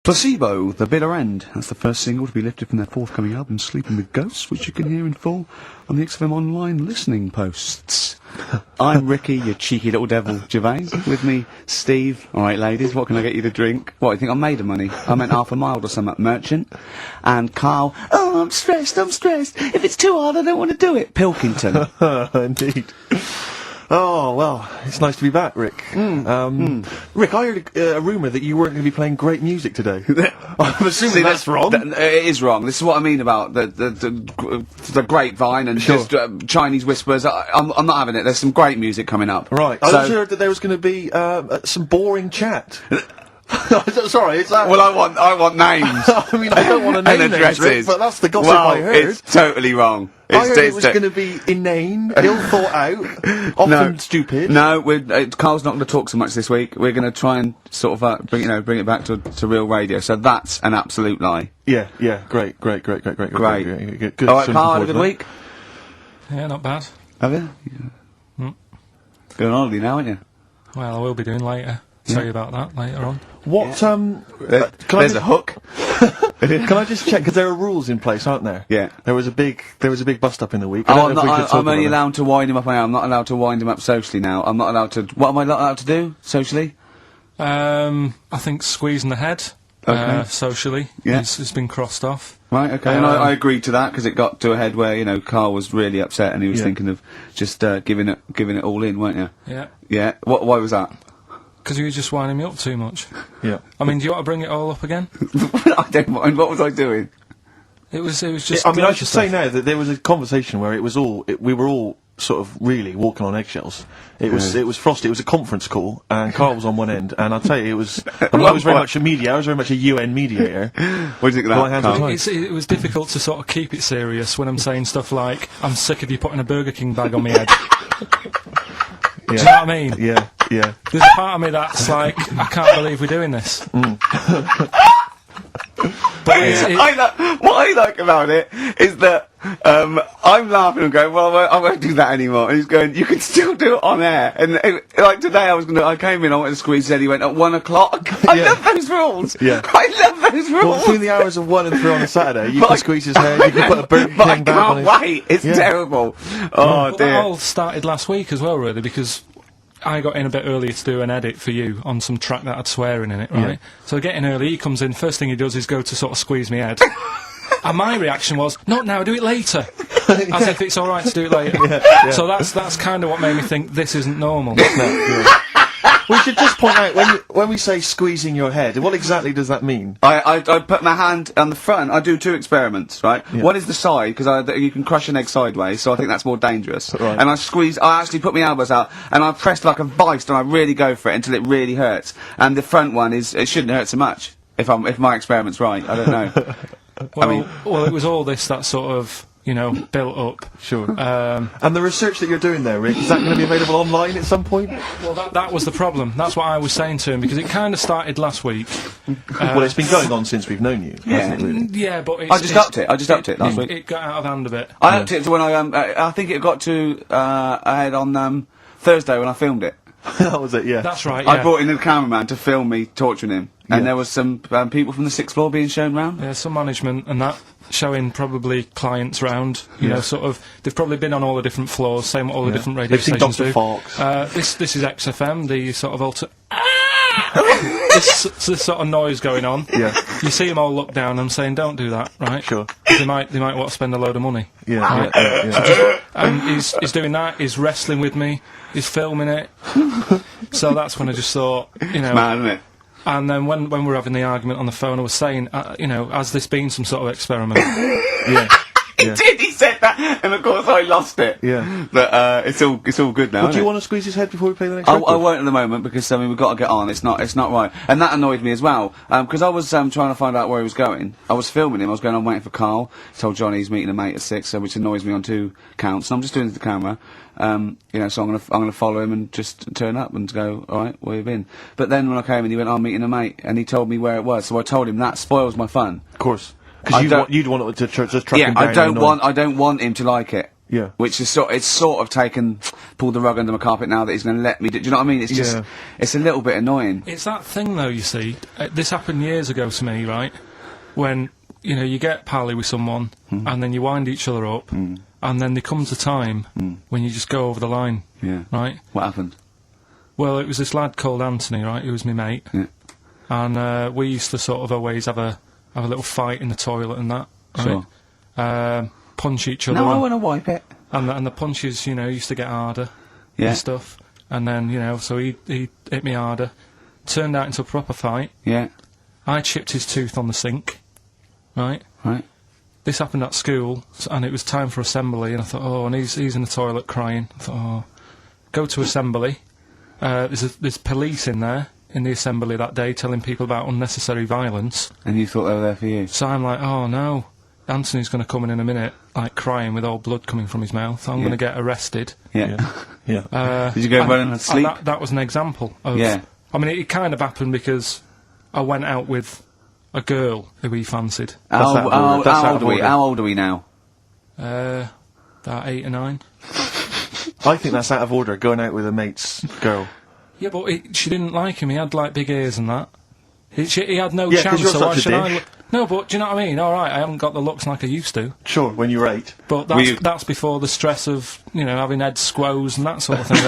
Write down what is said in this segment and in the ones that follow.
Placebo, The Bitter End. That's the first single to be lifted from their forthcoming album, Sleeping with Ghosts, which you can hear in full on the XFM Online listening posts. I'm Ricky, you cheeky little devil, Gervais. With me, Steve. All right, ladies, what can I get you to drink? What, you think I'm made of money? I meant half a mile or something, merchant. And Karl, oh, I'm stressed. If it's too hard, I don't want to do it. Pilkington. Indeed. Oh, well, it's nice to be back, Rick. Rick, I heard a rumour that you weren't going to be playing great music today. I'm assuming that's wrong. It is wrong. This is what I mean about the grapevine and just Chinese whispers. I'm not having it. There's some great music coming up. Right. I also heard that there was going to be some boring chat. Sorry, is that... Well, I want names. I mean, I don't want to name names, Rick, but that's the gossip I heard. It's totally wrong. I heard it was going to be inane, ill thought out, often stupid. No, Karl's not going to talk so much this week. We're going to try and sort of bring it back to real radio. So that's an absolute lie. Yeah, great. Good. All right, Karl, had a good week. Yeah, not bad. Have you? Mm. Going on holiday now, aren't you? Well, I will be doing later. Tell you about that later on. What, there's a hook. Can I just check, because there are rules in place, aren't there? Yeah. There was a big bust-up in the week. I'm only allowed to wind him up. I'm not allowed to wind him up socially now. I'm not allowed to... What am I not allowed to do, socially? I think squeezing the head, socially, it's been crossed off. Right, okay, and I agreed to that, because it got to a head where, Karl was really upset, and he was thinking of just giving it all in, weren't you? Yeah. Yeah, why was that? Because you were just winding me up too much. Yeah. I mean, do you want to bring it all up again? I don't mind. What was I doing? It was just... I mean, I should say now that there was a conversation where we were all sort of really walking on eggshells. It was frosty. It was a conference call, and Karl was on one end, and I'll tell you, it was... I was very much a mediator. I was very much a UN mediator. What do you think of that, It was difficult to sort of keep it serious when I'm saying stuff like, I'm sick of you putting a Burger King bag on my head. Do you know what I mean? Yeah. There's a part of me that's like, I can't believe we're doing this. But what I like about it is that I'm laughing and going, well, I won't do that anymore. And he's going, you can still do it on air. And like today, I came in, I went to squeeze his head, he went at 1 o'clock. I love those rules. Yeah. I love those rules. Well, between the hours of 1 and 3 on a Saturday, you can squeeze his head, you can put a Burger King back on his... Wait, it's terrible. Oh, dear. That all started last week as well, really, because I got in a bit earlier to do an edit for you on some track that had swearing in it, right? Yeah. So I get in early, he comes in, first thing he does is go to sort of squeeze me head. And my reaction was, not now, do it later. As if it's alright to do it later. Yeah. So that's kind of what made me think this isn't normal. We should just point out, when we say squeezing your head, what exactly does that mean? I put my hand on the front. I do 2 experiments, right? Yeah. One is the side, because you can crush an egg sideways, so I think that's more dangerous. Right. And I actually put my elbows out, and I press like a vice, and I really go for it until it really hurts. And the front one it shouldn't hurt so much, if my experiment's right. I don't know. Well, it was all this that sort of... built up. Sure. And the research that you're doing there, Rick, is that going to be available online at some point? Well, that was the problem. That's what I was saying to him, because it kind of started last week. Well, it's been going on since we've known you, hasn't it, really? Yeah, but I just upped it last week. It got out of hand a bit. I upped it to when I think it got to ahead on Thursday when I filmed it. That was it, yeah. That's right, yeah. I brought in a cameraman to film me torturing him. And there was some people from the 6th floor being shown round. Yeah, some management and that, showing probably clients round. You know, sort of, they've probably been on all the different floors, same what all the different radio stations do. They've seen Dr. Fox. This is XFM, the sort of this sort of noise going on. Yeah. You see them all look down and saying, don't do that, right? Sure. They might want to spend a load of money. Yeah. Right? Yeah. And he's doing that, he's wrestling with me, he's filming it. So that's when I just thought, It's mad, isn't it? And then when we were having the argument on the phone, I was saying, has this been some sort of experiment? Yeah. He said that, and of course I lost it. Yeah. But it's all good now. Well, do you want to squeeze his head before we play the next record? I won't at the moment, because we've got to get on. It's not right. And that annoyed me as well, because I was trying to find out where he was going. I was filming him. I was going on waiting for Karl. Told Johnny he's meeting a mate at 6, which annoys me on 2 counts. And I'm just doing it to the camera. So I'm gonna follow him and just turn up and go, all right, where you been? But then when I came in, he went, I'm meeting a mate, and he told me where it was. So I told him that spoils my fun. Of course. Because you'd want it to just track him down. I don't want him to like it. Yeah. Which is it's sort of pulled the rug under my carpet now that he's going to let me do you know what I mean? It's just, Yeah. it's a little bit annoying. It's that thing, though, you see. This happened years ago to me, right? When, you know, you get pally with someone, and then you wind each other up, and then there comes a time when you just go over the line, Yeah. right? What happened? Well, it was this lad called Anthony, right, who was my mate, Yeah. and we used to sort of always have a little fight in the toilet and that, right? Sure. Punch each other. No, I on. want to wipe it. And the punches, you know, used to get harder Yeah. and stuff. And then, you know, so he hit me harder. Turned out into a proper fight. Yeah. I chipped his tooth on the sink. Right? Right. This happened at school, and it was time for assembly, and I thought, oh, and he's in the toilet crying. I thought, oh, go to assembly. There's police in there, in the assembly that day, telling people about unnecessary violence. And you thought they were there for you? So I'm like, oh, no. Anthony's going to come in a minute, like crying with all blood coming from his mouth. I'm going to get arrested. Yeah. Yeah. Did you go run and sleep? That was an example of... Yeah. I mean, it kind of happened because I went out with a girl who he fancied. How old are we now? About 8 or 9. I think that's out of order, going out with a mate's girl. Yeah, but she didn't like him. He had, like, big ears and that. He had no Yeah, 'cause chance, you're so why such a should I... dick. No, but do you know what I mean? All right, I haven't got the looks like I used to. Sure, when you were 8. But that's before the stress of, you know, having head squoes and that sort of thing.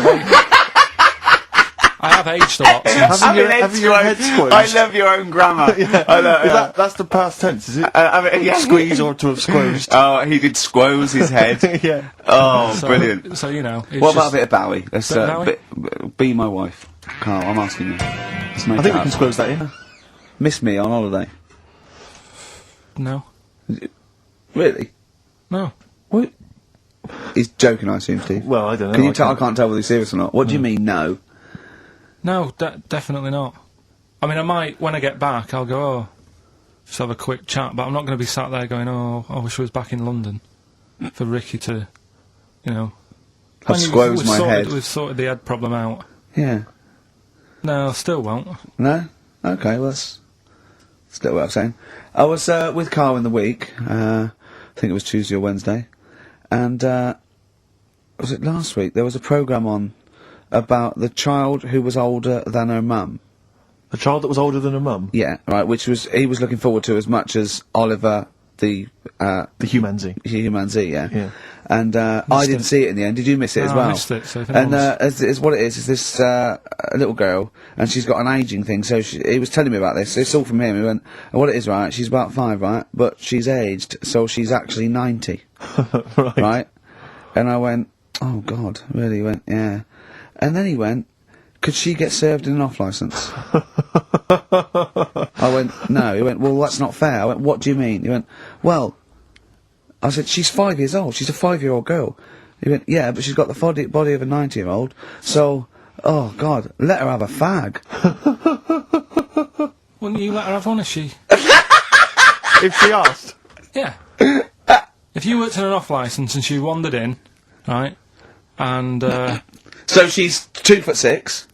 I have aged a lot since. Having your head squoze. I love your own grammar. That's the past tense, is it? Yeah. Squeeze or to have squozed. Oh, he did squoze his head. Yeah. Oh, So- brilliant. So, you know... it's What about just- a bit of Bowie? Let's Bit of Bowie? be my wife. Carl, I'm asking you. Let's make I think it we can up. squoze that in. Miss me on holiday. No. Really? No. What? He's joking, I assume, Steve. Well, I don't know. Can you tell? I can't tell whether he's serious or not. What do you mean, no? No, definitely not. I mean, I might, when I get back, I'll go, oh, just have a quick chat, but I'm not going to be sat there going, oh, I wish I was back in London for Ricky to, you know... I've squozed my head. We've sorted the head problem out. Yeah. No, I still won't. No? Okay, well, that's a little way of saying. I was with Karl in the week, I think it was Tuesday or Wednesday, and was it last week? There was a programme on about the child who was older than her mum. A child that was older than her mum? Yeah, right, which he was looking forward to as much as Oliver, the humanzee. Humanzee, yeah. Yeah. And I didn't see it in the end. Did you miss it as No, well? I missed it, so if and anyone's- it's what it is this little girl, and she's got an ageing thing. So he was telling me about this. It's all from him. He went, and what it is, right? She's about 5, right? But she's aged, so she's actually 90, Right. right? And I went, oh God, really? He went, yeah. And then he went, could she get served in an off licence? I went, no. He went, well, that's not fair. I went, what do you mean? He went, well, I said, she's 5 years old. She's a 5-year-old girl. He went, yeah, but she's got the body of a 90-year-old. So, oh God, let her have a fag. Wouldn't you let her have one if she... If she asked. Yeah. If you worked on an off licence and she wandered in, right, and, So she's 2'6".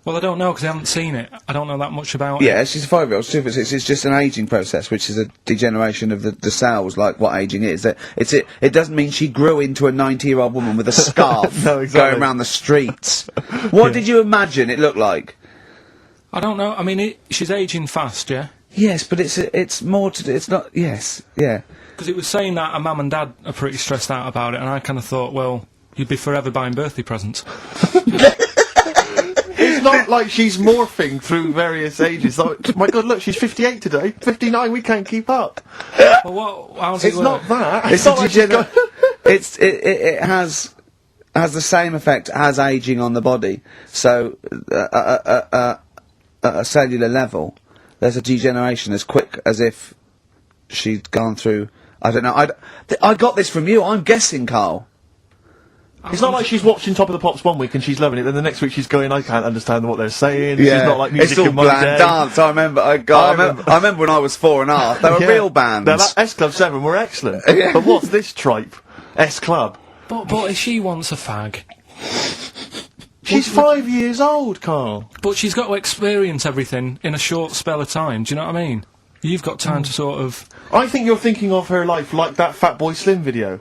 well, I don't know, because I haven't seen it. I don't know that much about it. Yeah, she's a 5-year-old. 2'6". It's just an ageing process, which is a degeneration of the cells, like what ageing is. It doesn't mean she grew into a 90-year-old woman with a scarf No, exactly. going around the streets. What did you imagine it looked like? I don't know. I mean, she's ageing fast, yeah? Yes, but it's more to do. It's not. Yes, yeah. Because it was saying that her mum and dad are pretty stressed out about it, and I kind of thought, well, you'd be forever buying birthday presents. It's not like she's morphing through various ages. Like, my God, look, she's 58 today. 59, we can't keep up. Well, how's it It's work? not that. It's not like she's got- it has the same effect as aging on the body. So at a cellular level, there's a degeneration as quick as if she'd gone through. I don't know. I got this from you. I'm guessing, Karl. It's not like she's watching Top of the Pops one week and she's loving it, then the next week she's going, I can't understand what they're saying. She's not like music it's all in my bland day. dance. I remember. I remember when I was 4.5. They were Yeah. real bands. Now, that S Club 7 were excellent. Yeah. But what's this tripe? S Club. But if she wants a fag, She's 5 years old, Karl. but she's got to experience everything in a short spell of time, do you know what I mean? You've got time to sort of... I think you're thinking of her life like that Fatboy Slim video.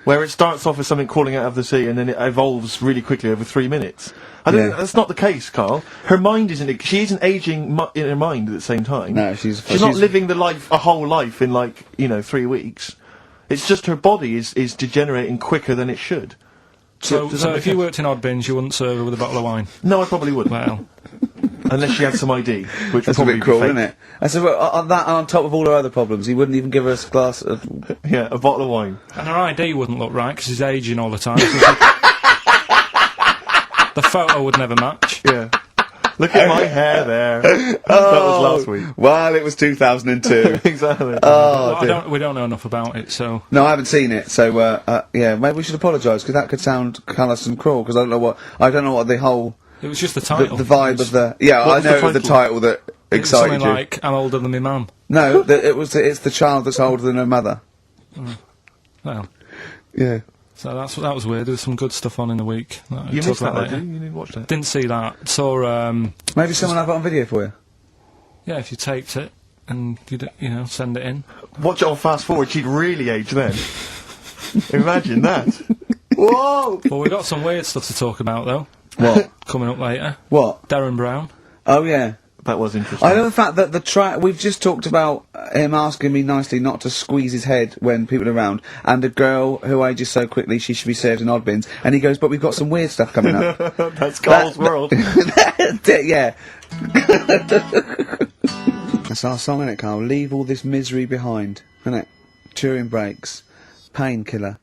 where it starts off as something crawling out of the sea and then it evolves really quickly over 3 minutes. I don't. That's not the case, Karl. Her mind isn't. She isn't aging in her mind at the same time. No, she's not living a whole life in 3 weeks. It's just her body is degenerating quicker than it should. So if you worked in odd bins, you wouldn't serve her with a bottle of wine? No, I probably wouldn't. Well, unless she had some ID, which That's would a probably bit cruel, be fake. isn't it? And so on top of all her other problems, he wouldn't even give her a glass of... Yeah, a bottle of wine. and her ID wouldn't look right because she's ageing all the time. The photo would never match. Yeah. Look at my hair there. That was last week. Well, it was 2002. Exactly. Oh, dear. We don't know enough about it, so... No, I haven't seen it, so, yeah, maybe we should apologise, because that could sound callous and cruel, because I don't know what the whole... It was just the title. The vibe of the... Yeah, What I was know the it was the title that It was excited something you. like, I'm older than my mum. No, it's the child that's older than her mother. Well, Yeah. so that was weird. There was some good stuff on in the week. That You I'll missed talk that, about though, later. didn't you? You didn't watch that. Didn't see that. Saw, Maybe someone have it on video for you. yeah, if you taped it and you send it in. Watch it on fast forward. She'd really age then. Imagine that. Whoa! Well, we've got some weird stuff to talk about, though, What? coming up later. What? Darren Brown. Oh, yeah. That was interesting. I know the fact that we've just talked about him asking me nicely not to squeeze his head when people are around, and a girl who ages so quickly she should be served in odd bins, and he goes, but we've got some weird stuff coming up. That's Karl's world. Yeah. That's our song, isn't it, Karl? Leave all this misery behind, isn't it? Turing breaks. Painkiller.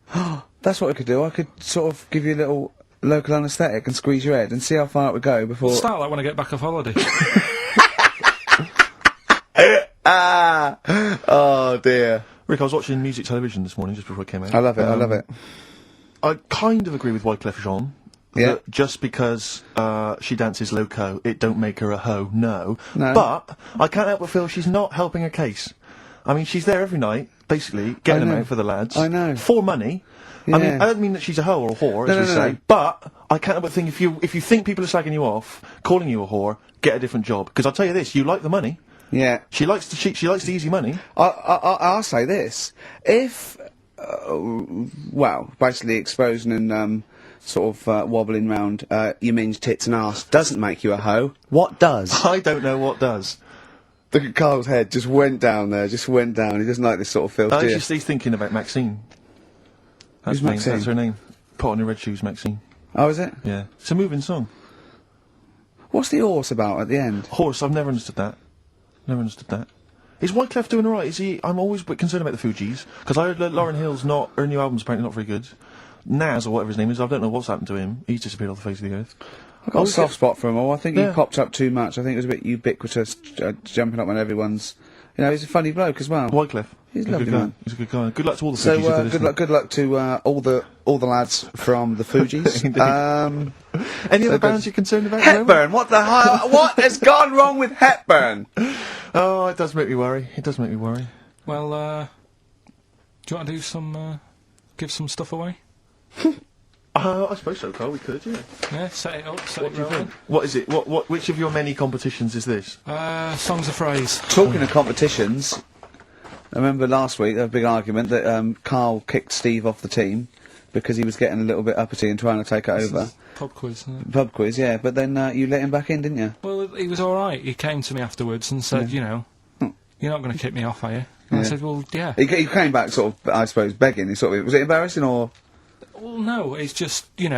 That's what I could do. I could sort of give you a little local anaesthetic and squeeze your head and see how far it would go before... Start that when I get back off holiday. Oh, dear. Rick, I was watching music television this morning just before I came out. I love it, I love it. I kind of agree with Wyclef Jean. Yeah. That just because she dances loco, it don't make her a hoe. No. No. But I can't help but feel she's not helping her case. I mean, she's there every night, basically, getting I them know. out for the lads. I know. For money. I mean, Yeah. I don't mean that she's a hoe or a whore, as No, we no, say, no. but I can't help but think if you think people are slagging you off, calling you a whore, get a different job. Because I'll tell you this, you like the money. Yeah. She likes the easy money. I'll say this. If, well, basically exposing and sort of wobbling round your minge tits and arse doesn't make you a hoe, what does? I don't know what does. Look at Carl's head, just went down there, just went down. He doesn't like this sort of filth, do you? He's thinking about Maxine. Who's Maxine? That's her name. Put on your red shoes, Maxine. Oh, is it? Yeah. It's a moving song. What's the horse about at the end? Horse, I've never understood that. Never understood that. Is Wyclef doing alright? Is he? I'm always a bit concerned about the Fugees, because I heard that Lauryn Hill's her new album's apparently not very good. Nas, or whatever his name is, I don't know what's happened to him. He's disappeared off the face of the earth. I've got a soft spot for him all. I think Yeah. he popped up too much. I think it was a bit ubiquitous, jumping up on everyone's... You know, he's a funny bloke as well. Wyclef. He's a a lovely good guy. man. He's a good guy. Good luck to all the So, Fugees. if they're good listening. luck to all the lads from the Fugees. Indeed. Any other good. bands you're concerned about? at the moment? Hepburn, what the hell? What has gone wrong with Hepburn? Oh, it does make me worry. It does make me worry. Well, do you want to do some, give some stuff away? I suppose so, Karl. We could, yeah. Yeah, set it up, set What it do you rolling. think? What is it? Which of your many competitions is this? Songs of phrase. Talking of competitions, I remember last week there was a big argument that Karl kicked Steve off the team because he was getting a little bit uppity and trying to take it over. Pub quiz, isn't it? Pub quiz, yeah, but then you let him back in, didn't you? Well, he was alright. He came to me afterwards and said, you're not going to kick me off, are you? And I Yeah. said, well, yeah. He came back sort of, I suppose, begging. He sort of, was it embarrassing or? Well, no, it's just, he He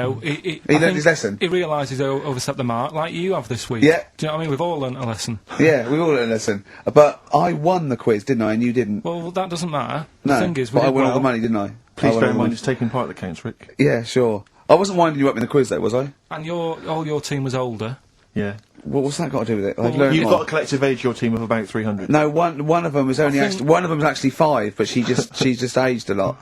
learned his lesson. He realised he's overstepped the mark, like you have this week. Yeah. Do you know what I mean? We've all learnt a lesson. Yeah, we all learned a lesson. But I won the quiz, didn't I? And you didn't. Well, that doesn't matter. No, The thing is, we but I did won all well, the money, didn't I? Please I won bear all in the mind money. it's taking part that counts, Rick. Yeah, sure. I wasn't winding you up in the quiz though, was I? and all your team was older. Yeah. What's that got to do with it? I've Well, learned You've more. got a collective age, your team, of about 300. No, one of them was only think- actually, one of them was actually 5, but she's just aged a lot.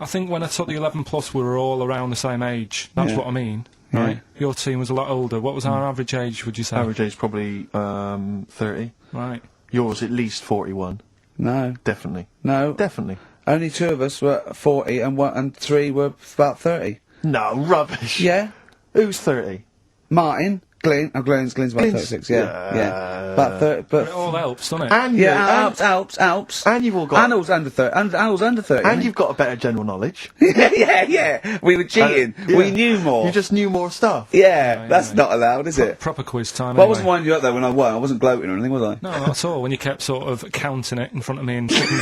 I think when I took the 11 plus, we were all around the same age. That's Yeah. what I mean, Yeah. right? Your team was a lot older. What was our average age, would you say? Average age probably 30. Right. Yours at least 41. No, Definitely. no. Definitely. Only 2 of us were 40 and 3 were about 30. No, rubbish. Yeah. Who's 30? Martin, Glenn's about Glenn's- 36, yeah. About 30, It but all helps, doesn't it? And yeah, Alps. and you've all got. And I was under 30. And I was under 30. And you've got a better general knowledge. yeah. We were cheating. Yeah. We knew more. You just knew more stuff. Yeah, that's not allowed, is it? Proper quiz time. Well, I wasn't anyway. winding you up though when I won. I wasn't gloating or anything, was I? No, not at all. When you kept sort of counting it in front of me and checking.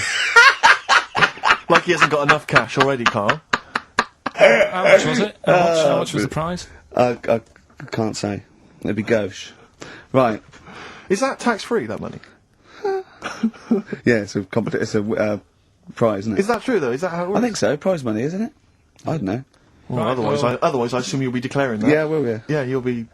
Like he hasn't got enough cash already, Carl. How much was it? How much was the prize? I can't say. It'd be gauche. Right. Is that tax-free, that money? Yeah, it's a prize, isn't it? Is that true, though? Is that how it works? I think so. Prize money, isn't it? I don't know. Well, Right, otherwise, I assume you'll be declaring that. Yeah, will you? Yeah, you'll be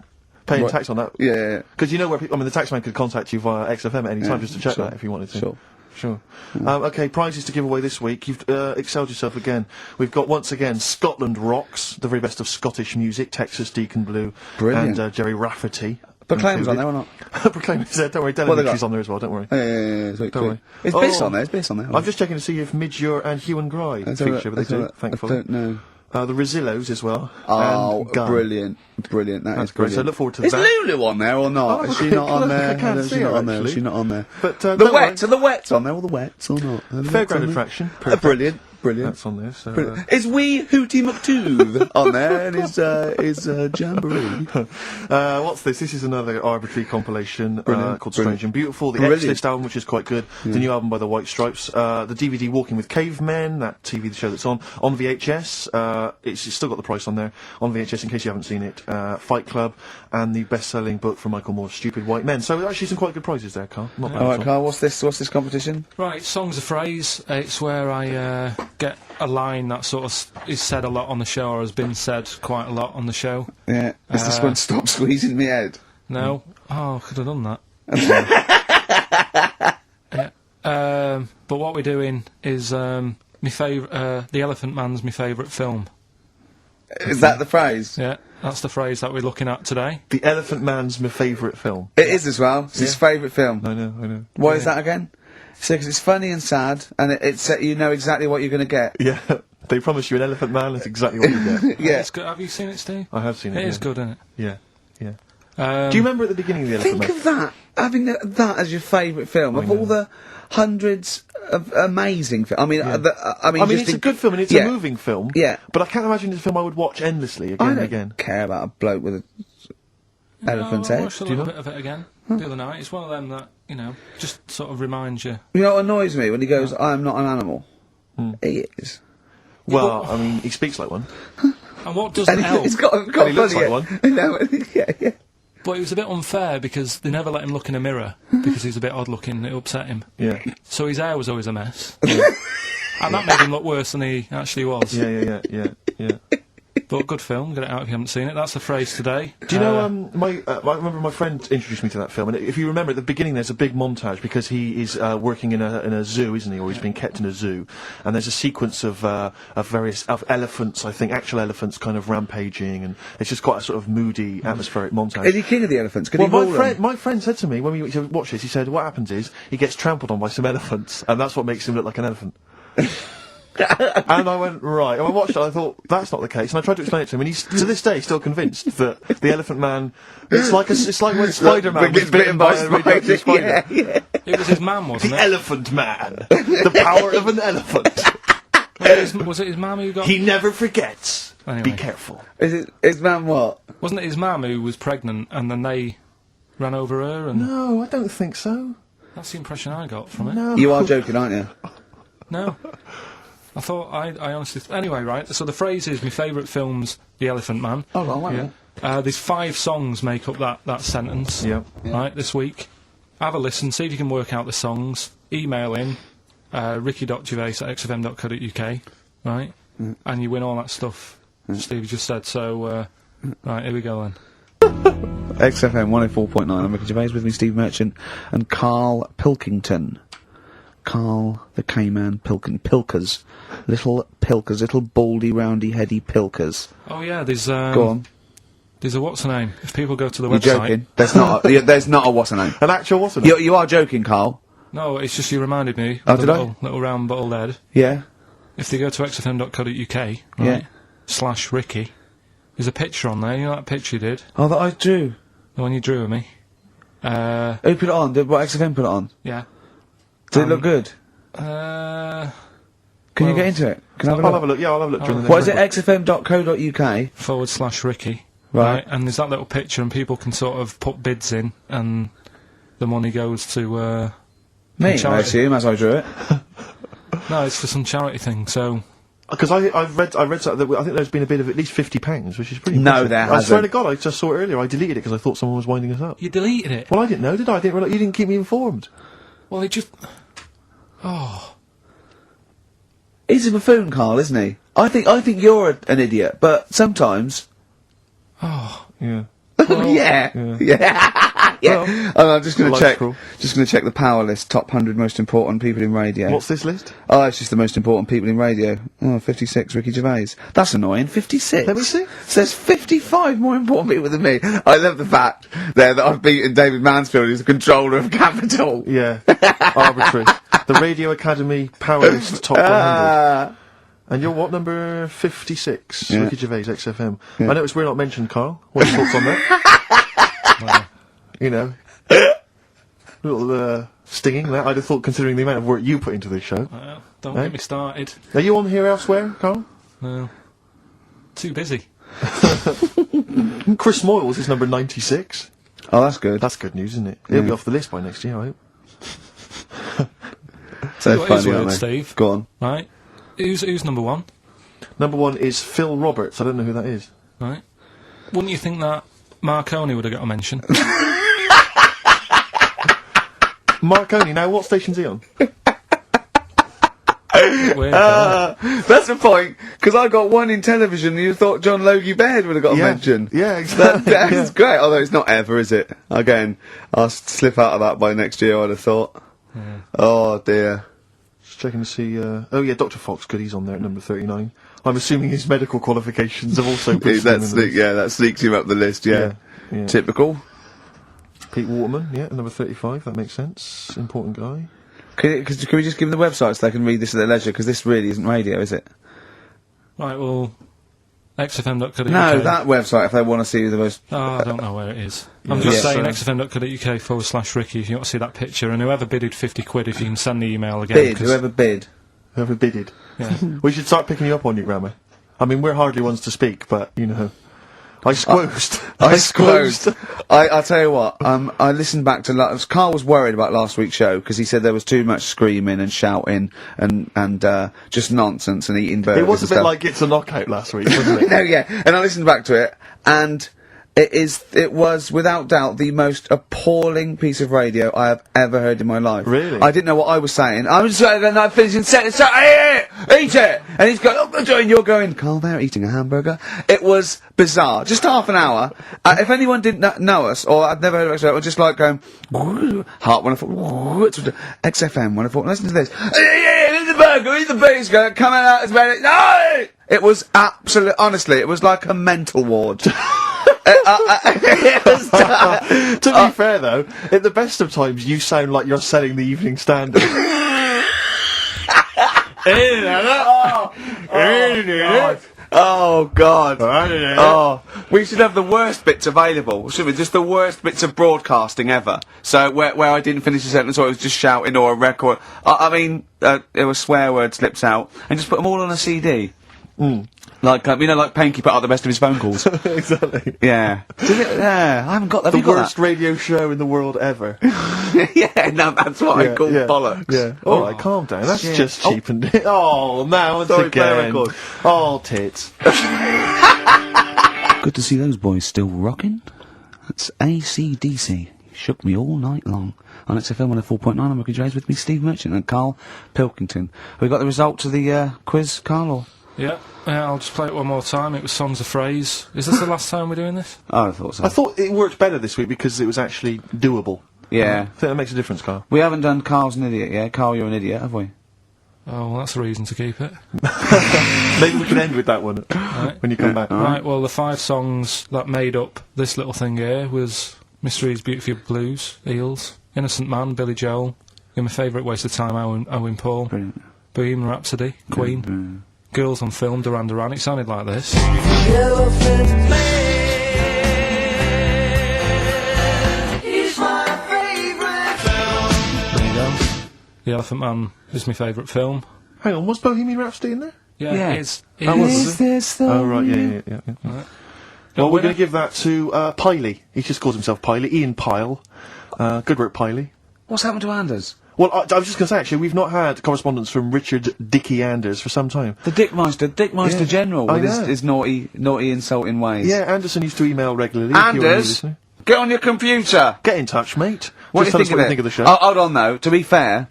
paying Right. tax on that. Yeah. Because you know where the taxman could contact you via XFM at any time just to check sure, that if you wanted to. sure. Sure. Okay, prizes to give away this week. You've excelled yourself again. We've got, once again, Scotland Rocks, the very best of Scottish music, Texas Deacon Blue, Brilliant. and Jerry Rafferty. Proclaim's on there or not? Proclaim's there, don't worry. they Delegate's got? on there as well, don't worry. Yeah, sweet, Don't worry. It's Biss on there. It's Biss on there. I'm just checking to see if Midge and Hugh and Gry feature, but they do, I thankfully. don't know. The Rosillos as well. Oh, and Gunn. brilliant. That That's is great. brilliant. So look forward to Is that. Lulu on there or not? Oh, Is she not on there? I can't see She's not her, on there. actually. She's not on there. But, the don't Wets. worry. Are the Wets on there? Or the Wets or not? Are the Wets Fairground on there? attraction. Brilliant. That's on there. So, Is Wee Hootie McTooth on there and his Jamboree? what's this? This is another arbitrary compilation called Strange and Beautiful. The Brilliant. X-List album, which is quite good. The new album by the White Stripes. The DVD Walking with Cavemen, that TV show that's on VHS. It's still got the price on there. On VHS, in case you haven't seen it. Fight Club, and the best-selling book from Michael Moore's Stupid White Men. So actually some quite good prizes there, Carl. Not bad All at right, all. Karl. What's this competition? Right, song's a phrase. It's where I get a line that sort of is said a lot on the show, or has been said quite a lot on the show. Yeah. Is this one Stop Squeezing Me Head? No? Oh, I could have done that. Yeah. But what we're doing is my favourite. The Elephant Man's my favourite film. Is that the phrase? Yeah, that's the phrase that we're looking at today. The Elephant Man's my favourite film. It is as well. It's his favourite film. I know. Why is that again? Because it's funny and sad, and it's you know exactly what you're going to get. Yeah, they promise you an Elephant Man, that's exactly what you get. Yeah. It's good. Have you seen it, Steve? I have seen it. It is yeah. good, isn't it? Yeah. Um, Do you remember at the beginning of the Elephant Think Man? of that, having that as your favourite film of all the hundreds of amazing films. I mean, I mean, it's a good film and it's yeah. a moving film. Yeah. But I can't imagine it's a film I would watch endlessly again I and don't again. care about a bloke with an elephant's I head. watched a little bit of it again the other night. It's one of them that, just sort of reminds you. You know what annoys me when he goes, "I'm not an animal." He is. Well, I mean, he speaks like one. And what doesn't And help, he's got And he looks funny, like yeah. No, yeah. but it was a bit unfair because they never let him look in a mirror because he's a bit odd looking and it upset him. Yeah. So his hair was always a mess. And that made him look worse than he actually was. Yeah. But good film, get it out if you haven't seen it. That's the phrase today. Do you know, I remember my friend introduced me to that film, and if you remember at the beginning there's a big montage because he is working in a zoo, isn't he, or he's being kept in a zoo, and there's a sequence of various elephants, I think, actual elephants kind of rampaging, and it's just quite a sort of moody, atmospheric montage. Is he king of the elephants? Could Well, he rule them? my friend said to me when we went to watch this, he said, what happens is he gets trampled on by some elephants, and that's what makes him look like an elephant. And I went, right. And I watched it, I thought, that's not the case. And I tried to explain it to him, and he's, to this day, still convinced that the Elephant Man, it's like when Spider-Man was bitten by a radioactive spider. Yeah. It was his mum, wasn't The it? Elephant Man. The power of an elephant. Was it his mum who got... He never forgets. Anyway. Be careful. Is man what? Wasn't it his mum who was pregnant and then they ran over her and... No, I don't think so. That's the impression I got from it. No. You are joking, aren't you? No. I thought, I honestly... Anyway, right, so the phrase is, my favourite film's The Elephant Man. Oh, well, wait a minute. There's 5 songs make up that sentence. Yeah. Right, this week. Have a listen, see if you can work out the songs. Email in, ricky.gervais@xfm.co.uk, right? And you win all that stuff Steve just said. So, right, here we go then. XFM 104.9. I'm Ricky Gervais, with me Steve Merchant and Karl Pilkington. Karl the K-Man Pilkers. Little Pilkers, little baldy, roundy, heady Pilkers. Oh yeah, there's Go on. There's a what's her name? If people go to the You're website. joking. There's not a what's her name. An actual what's it? You are joking, Karl. No, it's just you reminded me. Oh, of the did I? little round bottle head. Yeah. If they go to xfm.co.uk, right, Yeah. /Ricky, there's a picture on there. You know that picture you did? Oh, that I drew. The one you drew of me. Who put it on? Did what XFM put it on? Yeah. Did it look good? Can Can you get into it? Can I have a I'll look? have a look. Yeah, I'll have a look during the What is next it? xfm.co.uk. /Ricky. Right. And there's that little picture, and people can sort of put bids in, and the money goes to, Me, I charity. assume, as I drew it. No, it's for some charity thing, so... Because I read something that I think there's been a bid of at least £50, which is pretty. No, impressive. there I swear hasn't. to God, I just saw it earlier. I deleted it because I thought someone was winding us up. You deleted it? Well, I didn't know, did I? I didn't realise you didn't keep me informed. Well, it just... Oh. He's a buffoon, Karl, isn't he? I think you're an idiot, but sometimes... Oh. Yeah. yeah. Yeah. Oh, I'm just going to life's check. cruel. Just going to check the power list. Top 100 most important people in radio. What's this list? Oh, it's just the most important people in radio. Oh, 56, Ricky Gervais. That's annoying. 56. Let me see. So there's 55 more important people than me. I love the fact there that I've beaten David Mansfield, who's the controller of Capital. Yeah. Arbitrary. The Radio Academy Power List Top 100. And you're what, number 56? Yeah. Ricky Gervais, XFM. Yeah. I noticed we're not mentioned, Karl. What's your thoughts on that? Well, You know. Little, stinging that. I'd have thought, considering the amount of work you put into this show. don't Eh? get me started. Are you on here elsewhere, Karl? No. Too busy. Chris Moyles is number 96. Oh, that's good. That's good news, isn't it? He'll be Yeah. off the list by next year, I hope. So What is funny, weird, aren't they? Steve? Go on. Right. Who's number one? Number 1 is Phil Roberts. I don't know who that is. Right. Wouldn't you think that Marconi would have got a mention? Marconi, now what station's he on? Weird, That's the point, because I got one in television and you thought John Logie Baird would have got a mention. Yeah, exactly. That's Yeah. great, although it's not ever, is it? Again, I'll slip out of that by next year, I'd have thought. Oh, dear. Just checking to see, oh yeah, Dr. Fox, good, he's on there at number 39. I'm assuming his medical qualifications have also put him in the list. That sneaks him up the list, yeah. Yeah. Typical. Pete Waterman, yeah, number 35, that makes sense. Important guy. Can we just give them the website so they can read this at their leisure, because this really isn't radio, is it? Right, well, xfm.co.uk. No, that website, if they want to see the most... Oh, I don't know where it is. I'm just Yeah. saying xfm.co.uk/Ricky if you want to see that picture, and whoever bidded 50 quid, if you can send the email again. Bid, 'cause- whoever bid. Whoever bidded. Yeah. We should start picking you up on your grammar. I mean, we're hardly ones to speak, but, you know. I squozed. I'll tell you what, I listened back to... Karl was worried about last week's show, because he said there was too much screaming and shouting and just nonsense and eating burgers It was a and bit stuff. like It's a Knockout last week, wasn't it? No, yeah, and I listened back to it, and it was without doubt the most appalling piece of radio I have ever heard in my life. Really? I didn't know what I was saying. I was saying, and I'm finishing sentence, eat it! And he's going, and you're going, Karl there eating a hamburger. It was bizarre. Just half an hour. If anyone didn't know us, or I'd never heard of us, it was just like going, Heart 104, XFM 104, listen to this. Eat the burger, eat the beef, come out as well. No! It was honestly, it was like a mental ward. To be fair, though, at the best of times, you sound like you're selling the Evening Standard. Oh God! Oh, we should have the worst bits available, shouldn't we? Just the worst bits of broadcasting ever. So where I didn't finish a sentence, or it was just shouting, or a record. I mean, there was swear word slips out, and just put them all on a CD. Like like Panky put out the best of his phone calls. Exactly. Yeah. Yeah, I haven't got that. The Have you got worst radio show in the world ever. that? Yeah, no, that's what I call bollocks. Yeah. All right, calm down. That's Shit. just cheapened it. Oh, now once Sorry, play a again. record. Oh, tits. Good to see those boys still rocking. That's AC/DC. Shook me all night long. On XFM 104.9, I'm Ricky Gervais, with me, Steve Merchant and Karl Pilkington. Have we got the results of the quiz, Karl? Or? Yeah, I'll just play it one more time. It was Songs of Phrase. Is this the last time we're doing this? Oh, I thought so. I thought it worked better this week because it was actually doable. Yeah. I think that makes a difference, Karl. We haven't done Karl's an idiot yet. Karl, you're an idiot, have we? Oh, well, that's a reason to keep it. Maybe we can end with that one when you come back. Right, well, the 5 songs that made up this little thing here was Mystery's Beautiful Blues, Eels, Innocent Man, Billy Joel, and my favourite Waste of Time, Owen Paul, Brilliant. Bohemian Rhapsody, Queen, Girls on Film, Duran Duran. It sounded like this. He's my The Elephant Man is my favourite film. Hang on, was Bohemian Rhapsody in there? Yeah, Yeah. it Is this the Oh, right, yeah. Right. Well, we're going to give that to Piley. He just calls himself Piley. Ian Pyle. Good work, Piley. What's happened to Anders? Well, I was just going to say, actually, we've not had correspondence from Richard Dickie Anders for some time. The Dickmeister Yeah. General I with know. his naughty, insulting ways. Yeah, Anderson used to email regularly. if you're a new Anders, listener. get on your computer. Get in touch, mate. What Just do you tell us what you think of the show. Oh, hold on though. To be fair,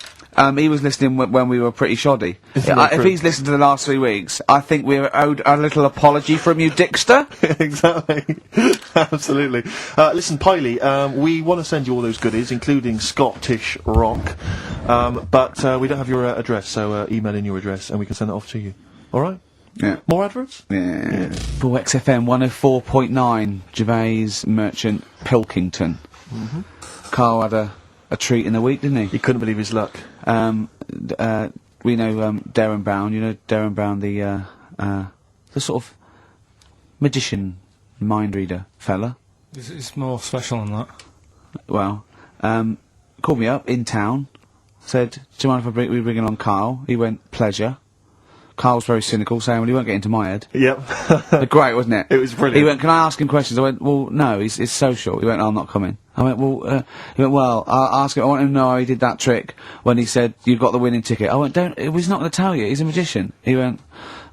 he was listening when we were pretty shoddy. Isn't that If true? he's listened to the last 3 weeks, I think we're owed a little apology from you, Dickster. Exactly. Absolutely. Listen, Piley, we want to send you all those goodies, including Scottish rock, but we don't have your address, so email in your address and we can send it off to you. All right? Yeah. More adverts? Yeah. For XFM 104.9, Gervais Merchant Pilkington. Karl had a treat in the week, didn't he? He couldn't believe his luck. We know Darren Brown. You know Darren Brown, the sort of magician, mind reader fella. It's more special than that. Well, called me up in town, said, "Do you mind if we bring along Karl?" He went, "Pleasure." Karl's very cynical, saying, "Well, he won't get into my head." Yep. But great, wasn't it? It was brilliant. He went, "Can I ask him questions?" I went, "Well, no, it's social." He went, "I'm not coming." I went, "Well," he went, "Well, I'll ask him. I want him to know how he did that trick when he said you've got the winning ticket." I went, he's not going to tell you. He's a magician." He went,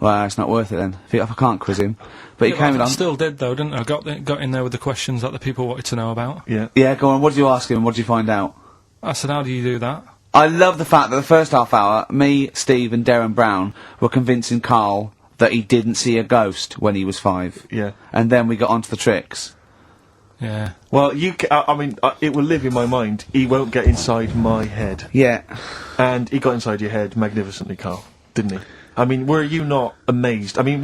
"Well, it's not worth it then. If I can't quiz him." But he Yeah, came I along. still did though, didn't I? Got in there with the questions that the people wanted to know about. Yeah. Yeah, go on. What did you ask him? And what did you find out? I said, how do you do that? I love the fact that the first half hour, me, Steve, and Darren Brown were convincing Karl that he didn't see a ghost when he was 5. Yeah. And then we got onto the tricks. Yeah. Well, I mean, it will live in my mind. He won't get inside my head. Yeah. And he got inside your head magnificently, Karl, didn't he? I mean, were you not amazed? I mean,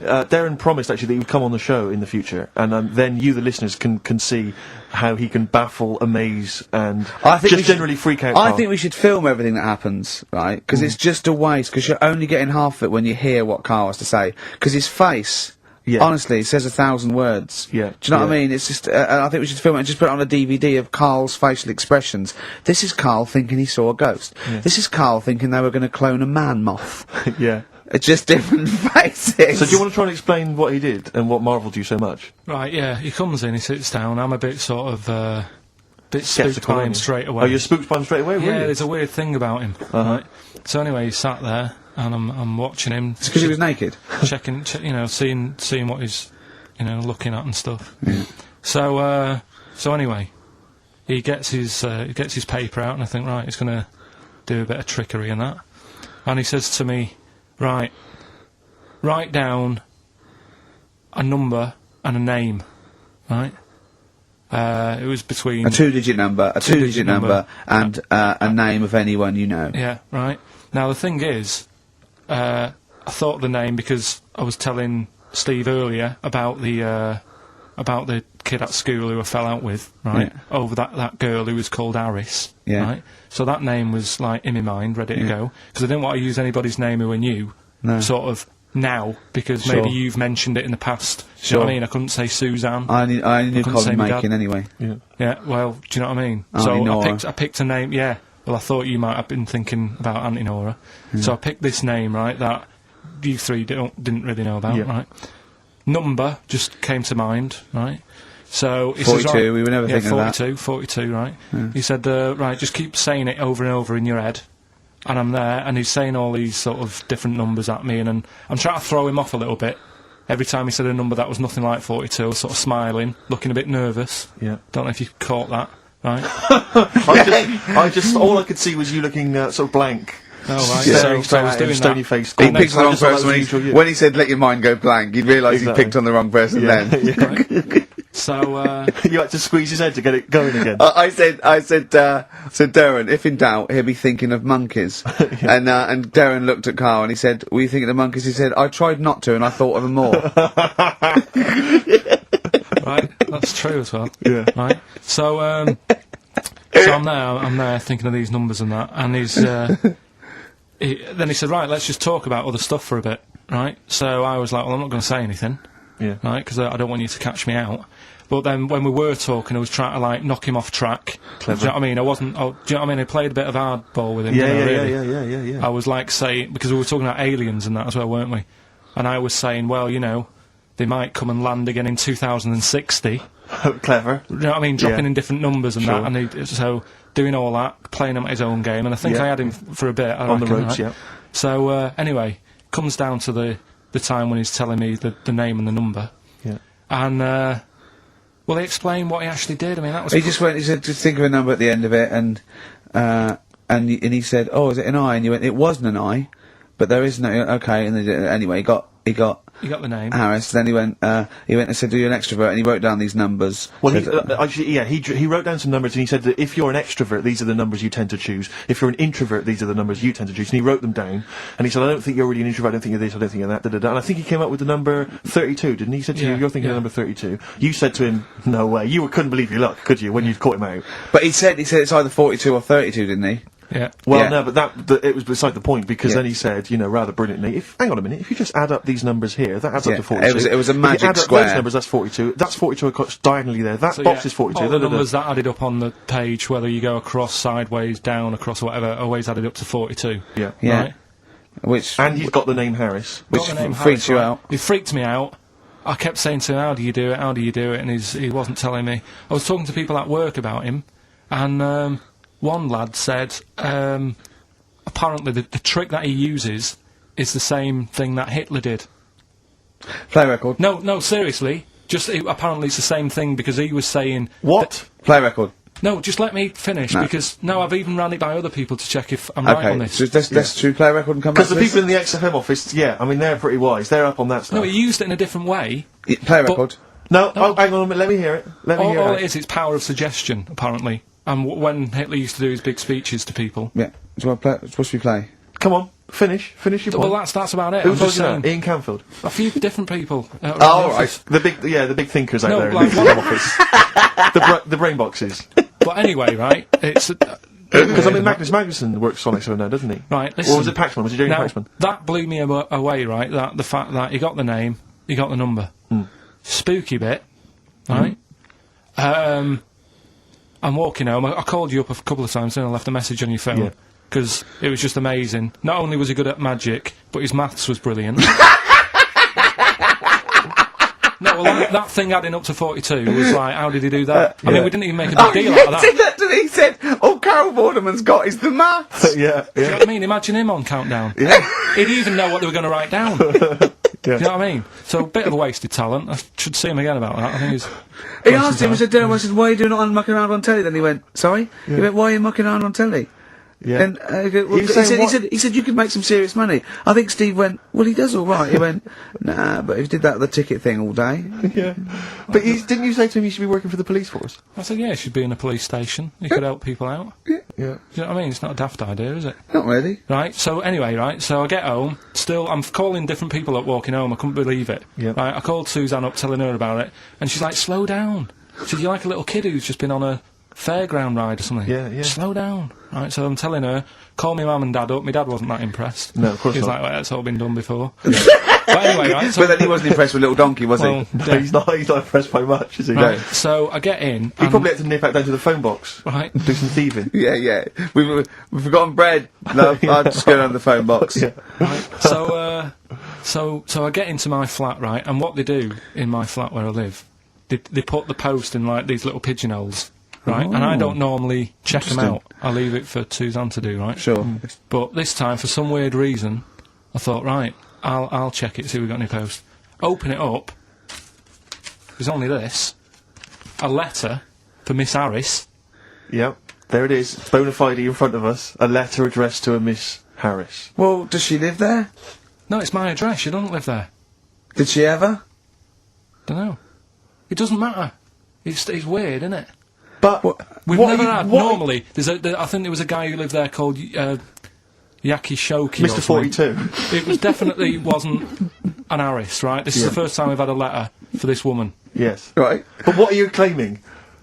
Darren promised actually that he would come on the show in the future, and then you, the listeners, can see how he can baffle, amaze, and just generally freak out. I Karl. think we should film everything that happens, right? Because it's just a waste, because you're only getting half of it when you hear what Karl has to say. Because his face, Yeah. honestly, says 1,000 words. Yeah. Do you know what I Yeah. mean? It's just, I think we should film it and just put it on a DVD of Karl's facial expressions. This is Karl thinking he saw a ghost. Yeah. This is Karl thinking they were going to clone a man moth. Yeah. It's just different faces. So do you want to try and explain what he did and what marvelled you so much? Right, yeah, he comes in, he sits down, I'm a bit sort of, bit spooked Sceptical, by aren't him you? straight away. Oh, you're spooked by him straight away, Yeah, really? there's a weird thing about him. Right. So anyway, he sat there, and I'm watching him, because he was naked. checking, seeing what he's, looking at and stuff. So anyway, he gets his paper out, and I think, right, he's going to do a bit of trickery and that. And he says to me, right, write down a number and a name, right? It was between... A 2-digit number, a 2-digit number, and a name of anyone you know. Yeah, right. Now, the thing is, I thought of the name because I was telling Steve earlier about the kid at school who I fell out with, right? Yeah. Over that girl who was called Aris, Yeah. right? So that name was, like, in my mind, ready to Yeah. go. Because I didn't want to use anybody's name who I knew, No. sort of, now, because Sure. maybe you've mentioned it in the past. Do you know what I mean? I couldn't say Suzanne. I only knew couldn't say Colin my dad. Makin anyway. Yeah. Yeah, well, do you know what I mean? Auntie So Nora. I picked a name, yeah. Well, I thought you might have been thinking about Auntie Nora. So I picked this name, right, that you three didn't really know about, Yeah. right? Number just came to mind, right? So he 42, says, right, we were never thinking of that. 42, right? He said, right, just keep saying it over and over in your head. And I'm there, and he's saying all these sort of different numbers at me, and I'm trying to throw him off a little bit. Every time he said a number that was nothing like 42, I was sort of smiling, looking a bit nervous. Yeah. Don't know if you caught that, right? I just, all I could see was you looking sort of blank. Oh, right. Staring So I was straight at him, doing stony that. faced. He And picked the wrong I just thought that person was usual, yeah. when he said "let your mind go blank." He'd realised Exactly. he picked on the wrong person Yeah. then. Yeah. So, You had to squeeze his head to get it going again. I said, Darren, if in doubt, he'll be thinking of monkeys. And Darren looked at Karl and he said, "Were you thinking of monkeys?" He said, "I tried not to, and I thought of them more." right, that's true as well. Yeah. Right. So I'm there thinking of these numbers and that, and then he said, right, let's just talk about other stuff for a bit, right? So I was like, well, I'm not going to say anything, Yeah. right, because I don't want you to catch me out. But then when we were talking, I was trying to like knock him off track. Clever. Do you know what I mean? I wasn't. Do you know what I mean? I played a bit of hardball with him. Yeah, didn't I, yeah, really? yeah. I was like saying, because we were talking about aliens and that as well, weren't we? And I was saying, well, you know, they might come and land again in 2060. Clever. Do you know what I mean? Dropping in different numbers and Sure. that. And so doing all that, playing him at his own game. And I think Yeah. I had him for a bit. I On the reckon, roads, right? yeah. So anyway, comes down to the time when he's telling me the name and the number. Yeah. And, well, he explained what he actually did. I mean, that was... He just went. He said, "Just think of a number at the end of it," and he said, "Oh, is it an I?" And you went, "It wasn't an I, but there is no okay." And then, anyway, he got You got the name. Harris. Then he went and said, "Do you an extrovert?" And he wrote down these numbers. Well, Said, actually, yeah, he wrote down some numbers and he said that if you're an extrovert, these are the numbers you tend to choose. If you're an introvert, these are the numbers you tend to choose. And he wrote them down. And he said, I don't think you're really an introvert, I don't think you're this, I don't think you're that, da-da-da. And I think he came up with the number 32, didn't he? He said to you, you're thinking of number 32. You said to him, no way. You couldn't believe your luck, could you, when you'd caught him out? but he said it's either 42 or 32, didn't he? Yeah. Well, Yeah. no, but it was beside the point, because Yeah. then he said, you know, rather brilliantly, hang on a minute, if you just add up these numbers here, that adds Yeah. up to 42. It was a If you magic add up square. those numbers, that's 42. That's 42 across diagonally there. That So, box yeah, is 42. all the da-da-da. numbers that added up on the page, whether you go across, sideways, down, across, whatever, always added up to 42. Yeah. Yeah. Right? Which And he's got the name Harris. Got which the name freaks Harris, you right? out. It freaked me out. I kept saying to him, how do you do it, how do you do it? And he wasn't telling me. I was talking to people at work about him, and one lad said, apparently the trick that he uses is the same thing that Hitler did. play record. No, seriously. Apparently it's the same thing, because he was saying... What? Play record. No, just let me finish, No. because... No, I've even ran it by other people to check if I'm right on Okay, this. so let's do play record and come back Because to the this. people in the XFM office, yeah, I mean, they're pretty wise. They're up on that stuff. No, he used it in a different way. Yeah, play record. No, oh, hang on a minute, let me hear it. Let me hear All it. it is, it's power of suggestion, apparently. And when Hitler used to do his big speeches to people... Yeah. So what should we play? Come on, finish your Well, point. that's about it. Who I'm told just you saying. that? Ian Canfield. A few different people. Oh, right. The big thinkers out No, there like in the office. The brain boxes. But anyway, right, it's... Because I mean, Magnus Magnusson works on XO now, doesn't he? Right, listen. Or was it Paxman? Was it Jeremy Now, Paxman? that blew me away, right, that the fact that he got the name, he got the number. Spooky bit, right? I'm walking home. I called you up a couple of times and I left a message on your phone. Yeah. Because it was just amazing. Not only was he good at magic, but his maths was brilliant. No, well, that thing adding up to 42 was like, how did he do that? I mean, we didn't even make a big deal out of that. Did that, didn't he? He said, all Karl Vorderman's got is the maths. Yeah, Do you know what I mean? Imagine him on Countdown. yeah. He'd even know what they were going to write down. Do you know what I mean? So, a bit of a wasted talent. I should see him again about that. I think he's... He asked him, I said, why are you doing it on mucking around on telly? Then he went, sorry? He went, why are you mucking around on telly? Yeah. And He was saying what- he said you could make some serious money. I think Steve went, well, he does all right. He went, nah, but if he did that with the ticket thing all day. Yeah. But didn't you say to him you should be working for the police force? I said, yeah, he should be in a police station. He could help people out. Yeah. Do you know what I mean? It's not a daft idea, is it? Not really. Right, so anyway, right, so I get home, I'm calling different people up walking home, I couldn't believe it. Yep. Right, I called Suzanne up telling her about it, and she's like, slow down. She said, you're like a little kid who's just been on a fairground ride or something. Yeah, yeah. Slow down. Right, so I'm telling her, call my mum and dad up. My dad wasn't that impressed. No, of course He's not. like, well, that's all been done before. But anyway, right, so... But then he wasn't impressed with Little Donkey, was well, he? yeah. He's not impressed by much, is he? Right, so I get in, He and, probably had to nip out down to the phone box. right, Do some thieving. Yeah. We've forgotten bread. No, I'll just go down to the phone box. Yeah. right, so I get into my flat, right, and what they do in my flat where I live, they put the post in, like, these little pigeonholes, right, and I don't normally check them out. I leave it for Suzanne to do, right? Sure. But this time, for some weird reason, I thought, right, I'll check it, see if we've got any post. Open it up. There's only this. A letter for Miss Harris. Yep. There it is. Bona fide in front of us. A letter addressed to a Miss Harris. Well, does she live there? No, it's my address. She doesn't live there. Did she ever? Don't know. It doesn't matter. It's weird, isn't it? But We've what never you- had. what- Normally, I think there was a guy who lived there called Yaki Shoki. Mr. 42. It was definitely wasn't an Harris, right? This is Yeah. the first time we've had a letter for this woman. Yes. Right. But what are you claiming?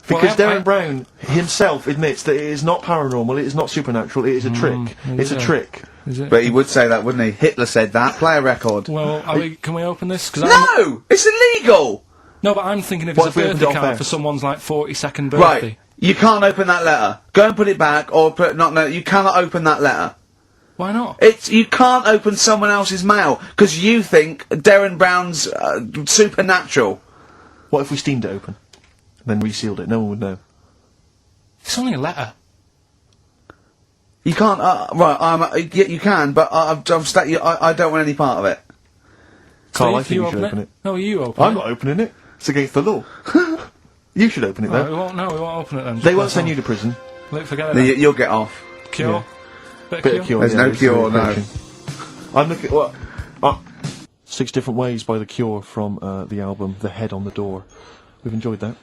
Well, Because I- Darren Brown himself admits that it is not paranormal, it is not supernatural, it is a trick. It's a yeah. trick. Is it? But he would say that, wouldn't he? Hitler said that. Play a record. Well, can we open this? 'Cause No! It's illegal! No, but I'm thinking if What it's if a we opened birthday it off card air? for someone's, like, 42nd birthday. Right. You can't open that letter. Go and put it back, or put no. You cannot open that letter. Why not? You can't open someone else's mail because you think Darren Brown's supernatural. What if we steamed it open? Then resealed it? No one would know. It's only a letter. You can't. Right. Yeah, you can, but I don't want any part of it. Carl, I Steve, think you should open it. No, you open I'm it. not opening it. It's against the law. You should open it, Right, though. we won't open it then. They won't send you to prison. Look, forget it then. You'll get off. Cure? Yeah. Bit Bit of of cure? cure. There's no it's cure, really no. approaching. I'm looking. What? 6 Different Ways by The Cure from the album The Head on the Door. We've enjoyed that.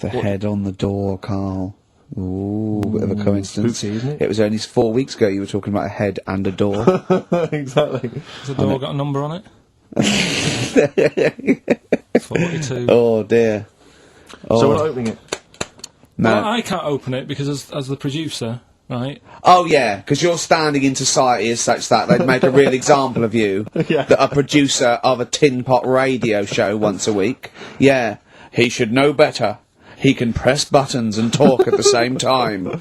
The head on the door, Karl. Ooh, bit of a coincidence. spooky, isn't it? It was only 4 weeks ago you were talking about a head and a door. Exactly. Has the door got a number on it? 42. Oh dear. Oh. So we're not opening it. No. Well, I can't open it because as the producer, right? Oh yeah, because your standing in society is such that they'd make a real example of you. Yeah. That a producer of a tin pot radio show once a week. Yeah, he should know better. He can press buttons and talk at the same time.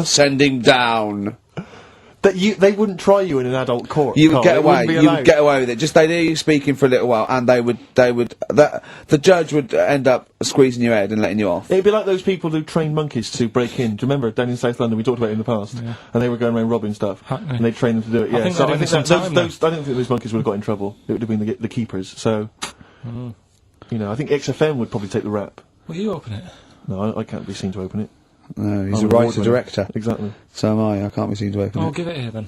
Send him down. They wouldn't try you in an adult court. You would Carl. get It wouldn't away. be You allowed. would get away with it. Just they'd hear you speaking for a little while, and the judge would end up squeezing your head and letting you off. It'd be like those people who train monkeys to break in. Do you remember down in South London? We talked about it in the past, Yeah. and they were going around robbing stuff, Hackney. and they trained them to do it. Yeah, think so they I did think it some time, I don't think those monkeys would have got in trouble. It would have been the keepers. So, you know, I think XFM would probably take the rap. Will you open it? No, I can't be seen to open it. No, he's I'm a an writer award-winner. director. Exactly. So am I. I can't be seen to open Oh, it. give it here then.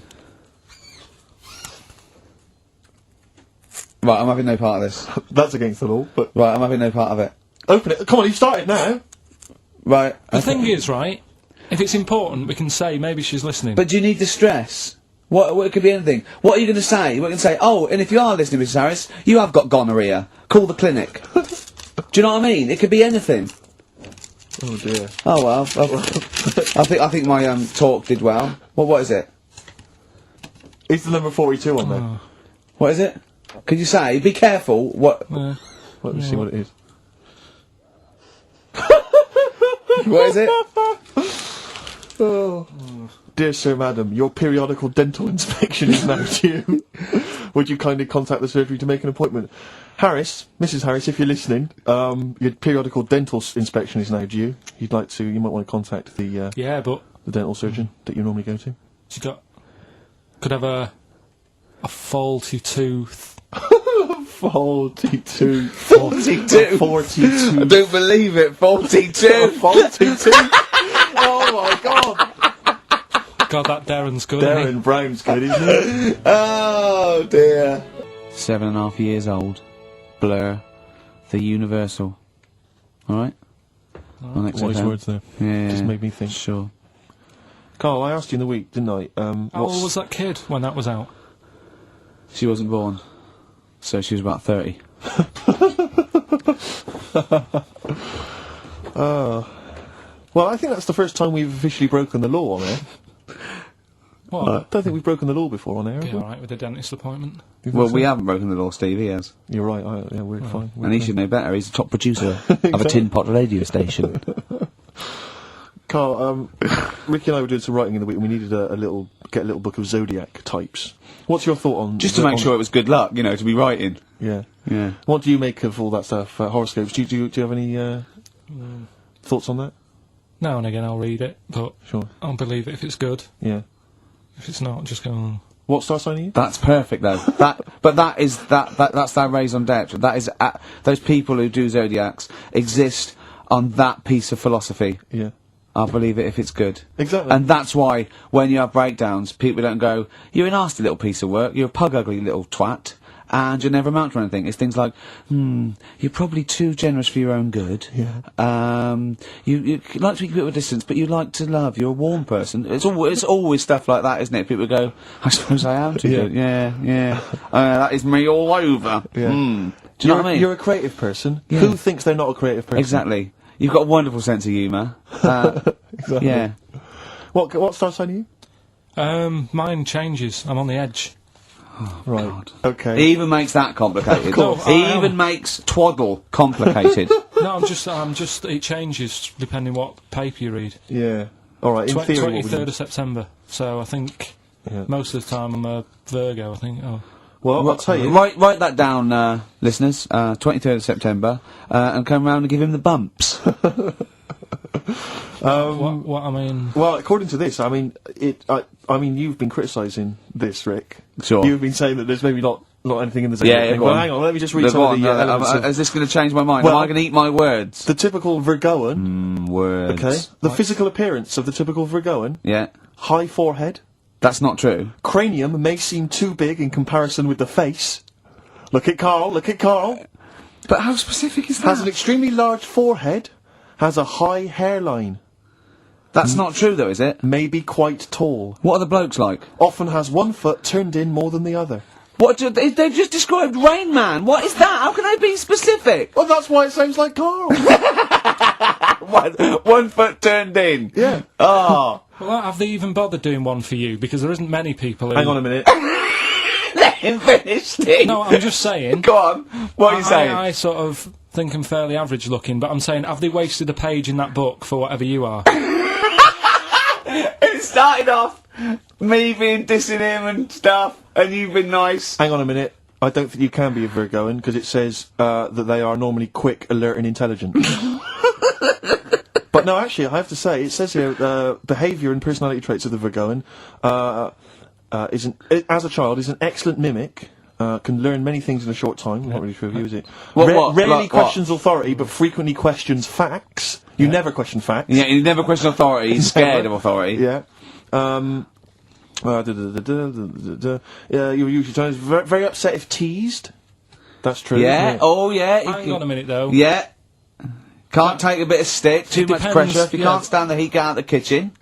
Right, I'm having no part of this. That's against the law, but Right, I'm having no part of it. open it. Come on, you've started now. Right. The thing is, right, if it's important, we can say maybe she's listening. But do you need the stress? What it could be anything. What are you going to say? What are you going to say? Oh, and if you are listening, Mrs. Harris, you have got gonorrhea. Call the clinic. Do you know what I mean? It could be anything. Oh dear. Oh well. I think my talk did well. What is it? Is the number 42 on there? What is it? Could you say? Be careful. What? Let me see what it is. What is it? Oh. Dear Sir, Madam, your periodical dental inspection is now due. Would you kindly contact the surgery to make an appointment? Harris, Mrs. Harris, if you're listening, your periodical dental inspection is now due. You might want to contact the yeah, but dental surgeon that you normally go to. she could have a faulty tooth. 42. 42. 42. I don't believe it. 42. 42. Oh my god. God, that Darren's good. isn't he? Darren Brown's good, isn't it? Oh dear. 7.5 years old. Blur. The Universal. Alright? Wise words there. Yeah. Just made me think. Sure. Carl, I asked you in the week, didn't I? How old was that kid when that was out? She wasn't born. So she was about 30. Well, I think that's the first time we've officially broken the law on air. What? I don't think we've broken the law before on air. Be have we? alright with a dentist appointment. You think Well, so? we haven't broken the law, Steve, he has. You're right. Yeah, we're fine. And he should know better. He's the top producer of a tin pot radio station. Carl, Ricky and I were doing some writing in the week, and we needed get a little book of zodiac types. What's your thought on Just to make sure it was good luck, to be writing. Yeah. Yeah. What do you make of all that stuff? Horoscopes? Do you have any thoughts on that? Now and again I'll read it, but Sure. I'll believe it if it's good. Yeah. If it's not, just go on. What star sign are you? That's perfect, though. That's their raison d'etre. That is, those people who do zodiacs exist on that piece of philosophy. Yeah. I'll believe it if it's good. Exactly. And that's why, when you have breakdowns, people don't go, you're a nasty little piece of work, you're a pug-ugly little twat, and you never amount to anything. It's things like, you're probably too generous for your own good. Yeah. You like to keep a bit of a distance, but you like to love. You're a warm person. It's always stuff like that, isn't it? People go, I suppose I am too good. Yeah. That is me all over. Yeah. Do you know what I mean? You're a creative person. Yeah. Who thinks they're not a creative person? Exactly. You've got a wonderful sense of humour. Exactly. Yeah. What star sign are you? Mine changes. I'm on the edge. Right. God. Okay. He even makes that complicated. Of course. He I am. even makes twaddle complicated. No, I'm just. It changes depending what paper you read. Yeah. All right. In theory, what we 23rd need- of September. So I think most of the time I'm a Virgo. I think. Oh. Well, I'll tell you. Write that down, listeners. 23rd of September, and come round and give him the bumps. What I mean. Well, according to this, I mean, I mean, you've been criticising this, Rick. Sure. You've been saying that there's maybe not anything in the Yeah, thing. go Well, on. hang on. Let me just read Go some on, of the elements of is this going to change my mind? Well- Am I going to eat my words? the typical Virgoan. Words. Okay. The physical appearance of the typical Virgoan: Yeah. high forehead, That's not true. cranium may seem too big in comparison with the face. Look at Karl. Look at Karl. But how specific is Has an extremely large forehead. Has a high hairline. That's not true, though, is it? May be quite tall. What are the blokes like? Often has one foot turned in more than the other. They've just described Rain Man. What is that? How can they be specific? Well, that's why it sounds like Karl. One foot turned in. Yeah. Oh. Well, have they even bothered doing one for you? Because there isn't many people who... Hang on a minute. Let him finish, Steve. No, I'm just saying... Go on. What are you saying? I sort of think I'm fairly average looking, but I'm saying, have they wasted a page in that book for whatever you are? It started off me being dissing him and stuff, and you've been nice. Hang on a minute. I don't think you can be a Virgoan because it says that they are normally quick, alert, and intelligent. But no, actually, I have to say, it says here behaviour and personality traits of the Virgoan as a child is an excellent mimic. Can learn many things in a short time. Not really true of you, is it? What? Rarely Like what? questions authority, but frequently questions facts. You never question facts. Yeah, you never question authority. He's scared of authority. Yeah. You usually times very upset if teased. That's true. Yeah. Isn't it? Oh, yeah. Hang on a minute, though. Yeah. Can't take a bit of stick. Too much depends, pressure. If you yeah. can't stand the heat, get out of the kitchen.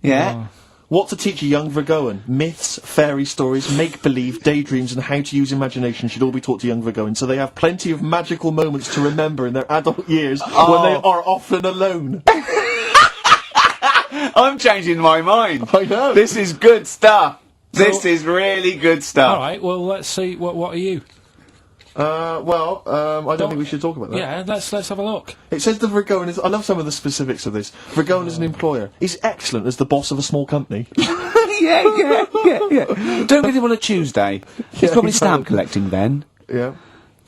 Yeah. What to teach a young Virgoan? Myths, fairy stories, make-believe, daydreams, and how to use imagination should all be taught to young Virgoans, so they have plenty of magical moments to remember in their adult years when they are often alone. I'm changing my mind. I know. This is good stuff. This So- is really good stuff. All right, well, let's see. What are you? I don't think we should talk about that. Yeah, let's have a look. It says the Virgoan is... I love some of the specifics of this. Virgoan is an employer. He's excellent as the boss of a small company. yeah. Don't get him on a Tuesday. He's probably stamp collecting then. Yeah.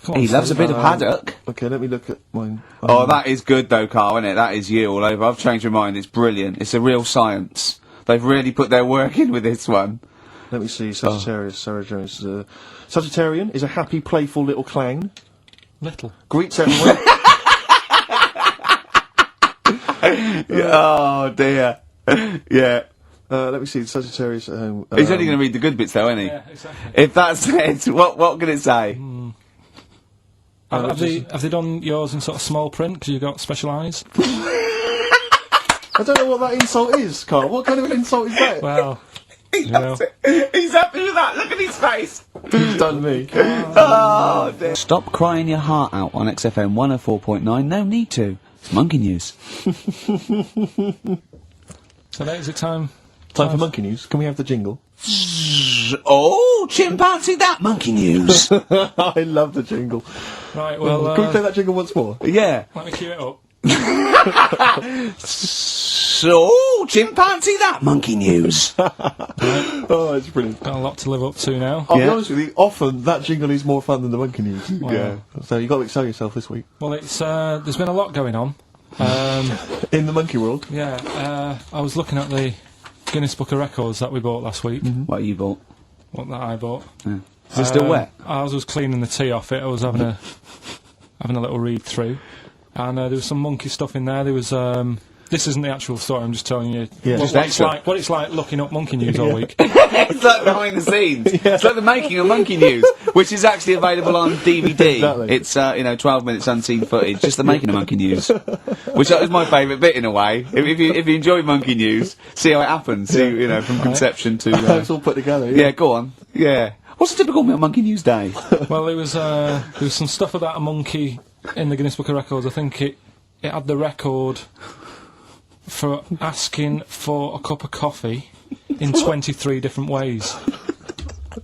Come on, He loves a bit of haddock. Okay, let me look at mine. Oh, that is good though, Carl, isn't it? That is you all over. I've changed my mind. It's brilliant. It's a real science. They've really put their work in with this one. Let me see. Sagittarius. Sarah Jones. Sagittarian is a happy, playful little clown. Little. Greets everyone. Oh dear. Yeah. Let me see. Sagittarius. He's only going to read the good bits though, isn't he? Yeah, exactly. If that's it, what can it say? Have they done yours in sort of small print because you've got special eyes? I don't know what that insult is, Karl. What kind of an insult is that? Well, He loves it. He's happy with that. Look at his face. He's done me. Oh dear. Stop crying your heart out on XFM 104.9. No need to. It's monkey news. so that is it time. Time for monkey news. Can we have the jingle? Oh, chimpanzee that monkey news. I love the jingle. Right, well, Can we play that jingle once more? Yeah. let me cue it up. So, chimpanzee that monkey news. Oh, it's brilliant. Got a lot to live up to now. I'll be Yeah. honest with you, often that jingle is more fun than the monkey news. Wow. So you've got to excel yourself this week. Well, it's there's been a lot going on. In the monkey world. Yeah, I was looking at the Guinness Book of Records that we bought last week. What you bought? What that I bought. Is it still wet? I was cleaning the tea off it. I was having a little read through, and there was some monkey stuff in there. There was this isn't the actual story. I'm just telling you Yeah. what it's like looking up monkey news all week. It's like behind the scenes. It's like the making of Monkey News, which is actually available on DVD. Exactly. It's 12 minutes unseen footage, just the making of Monkey News, which is my favourite bit in a way. If you enjoy Monkey News, see how it happens. See, from conception to. It's all put together. Yeah, go on. Yeah. What's a typical Monkey News day? Well, there was some stuff about a monkey in the Guinness Book of Records. I think it had the record for asking for a cup of coffee in 23 different ways.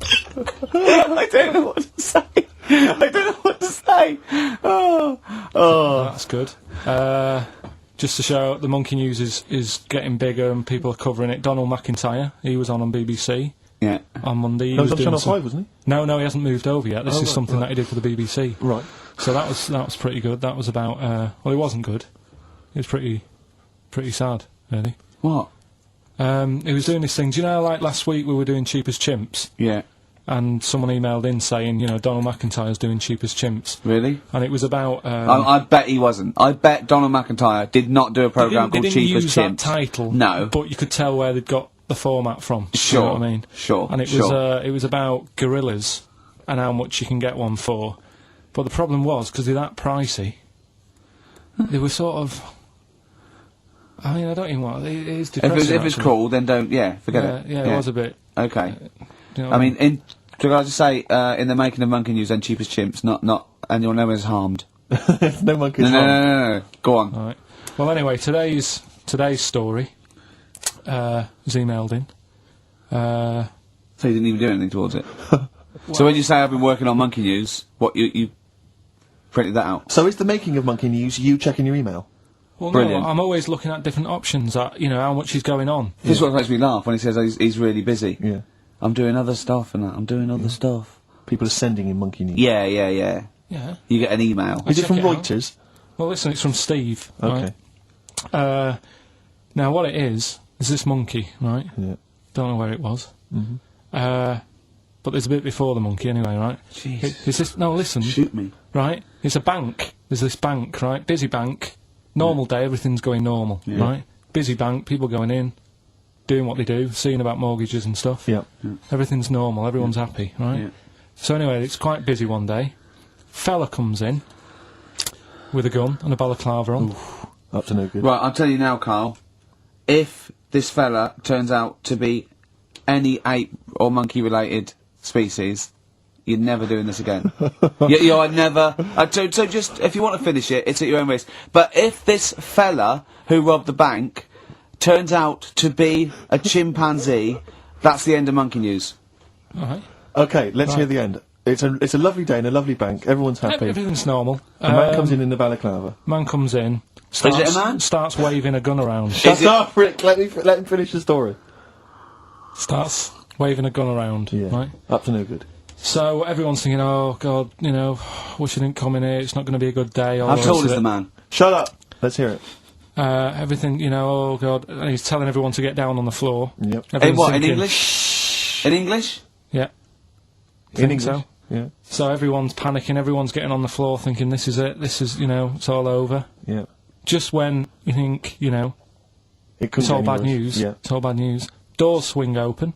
I don't know what to say. I don't know what to say. Oh. That's good. Just to show the Monkey News is getting bigger and people are covering it. Donald McIntyre, he was on BBC Yeah. on Monday. He That was on doing Channel some- 5, wasn't No, he hasn't moved over yet. This is something that he did for the BBC. he? Right. So that was pretty good. That was about well, it wasn't good. It was pretty sad, really. What? He was doing this thing. Do you know, like last week we were doing Cheap as Chimps, Yeah. and someone emailed in saying, you know, Donald McIntyre's doing Cheap as Chimps, Really? and it was about. I bet he wasn't. I bet Donald McIntyre did not do a programme they called didn't Cheap as use that Chimps. title. No. But you could tell where they'd got the format from. Sure. You know what I mean? Sure. And it was about gorillas and how much you can get one for. But the problem was, because they're that pricey, they were sort of. I mean, I don't even want. It is depressing. If it's cool, then don't. Yeah, forget it. Yeah, it was a bit. Okay. You know I mean, can I just say, in the making of Monkey News and Cheap as Chimps, not anyone ever is harmed. No monkey's No, harm. no. Go on. All right. Well, anyway, today's story was emailed in. So you didn't even do anything towards it. So when you say I've been working on Monkey News, what you printed that out? So is the making of Monkey News you checking your email? Well, Brilliant. no, I'm always looking at different options. At you know how much is going on. This is what makes me laugh when he says he's really busy. Yeah. I'm doing other stuff and that. I'm doing other stuff. People are sending in Monkey News. Yeah. Yeah. You get an email. Is it check from it out. Reuters? Well, listen, it's from Steve. Okay. Right? Now, what it is this monkey, right? Yeah. Don't know where it was. But there's a bit before the monkey, anyway, right? Jeez. Is this? No, listen. Shoot me. Right? It's a bank. There's this bank, right? Busy bank. Normal day, everything's going normal, right? Busy bank, people going in, doing what they do, seeing about mortgages and stuff. Yeah. Everything's normal, everyone's happy, right? Yeah. So anyway, it's quite busy one day. Fella comes in with a gun and a balaclava on. Up to no good. Right, I'll tell you now, Karl. If this fella turns out to be any ape or monkey-related species, you're never doing this again. You're never. So just if you want to finish it, it's at your own risk. But if this fella who robbed the bank turns out to be a chimpanzee, that's the end of Monkey News. All right. Okay, let's hear the end. It's a lovely day in a lovely bank. Everyone's happy. Everything's normal. The man comes in the balaclava. Man comes in. Is it a Starts, man? starts waving a gun around. Shut up, Rick. Let him finish the story. Starts waving a gun around. Yeah. Right. Up to no good. So everyone's thinking, oh God, you know, wish I didn't come in here. It's not going to be a good day. all How the tall rest is of the it. man? Shut up. Let's hear it. Everything, you know, oh God. And he's telling everyone to get down on the floor. Yep. In Everyone's what? In thinking- English? In English? Yeah. In Think English. so? Yeah. So everyone's panicking, everyone's getting on the floor thinking this is it, this is, you know, it's all over. Yeah. Just when you think, you know, It could it's all bad news, Yeah. it's all bad news, doors swing open,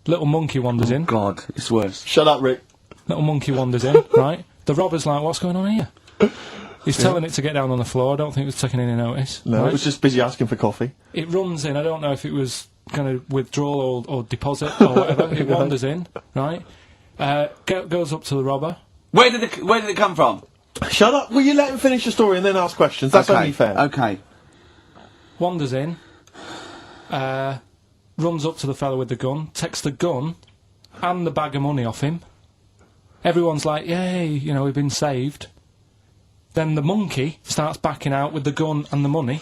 little monkey wanders in, God, it's worse. Shut up, Rick. little monkey wanders in, right? The robber's like, what's going on here? He's telling it to get down on the floor, I don't think it was taking any notice. No, right? it was just busy asking for coffee. It runs in, I don't know if it was kind of withdrawal or deposit or whatever, it wanders in, right? Goes up to the robber. Where did it come from? Shut up. Will you let him finish the story and then ask questions? That's okay. only fair. Okay. Wanders in, runs up to the fella with the gun, takes the gun and the bag of money off him. Everyone's like, yay, you know, we've been saved. Then the monkey starts backing out with the gun and the money.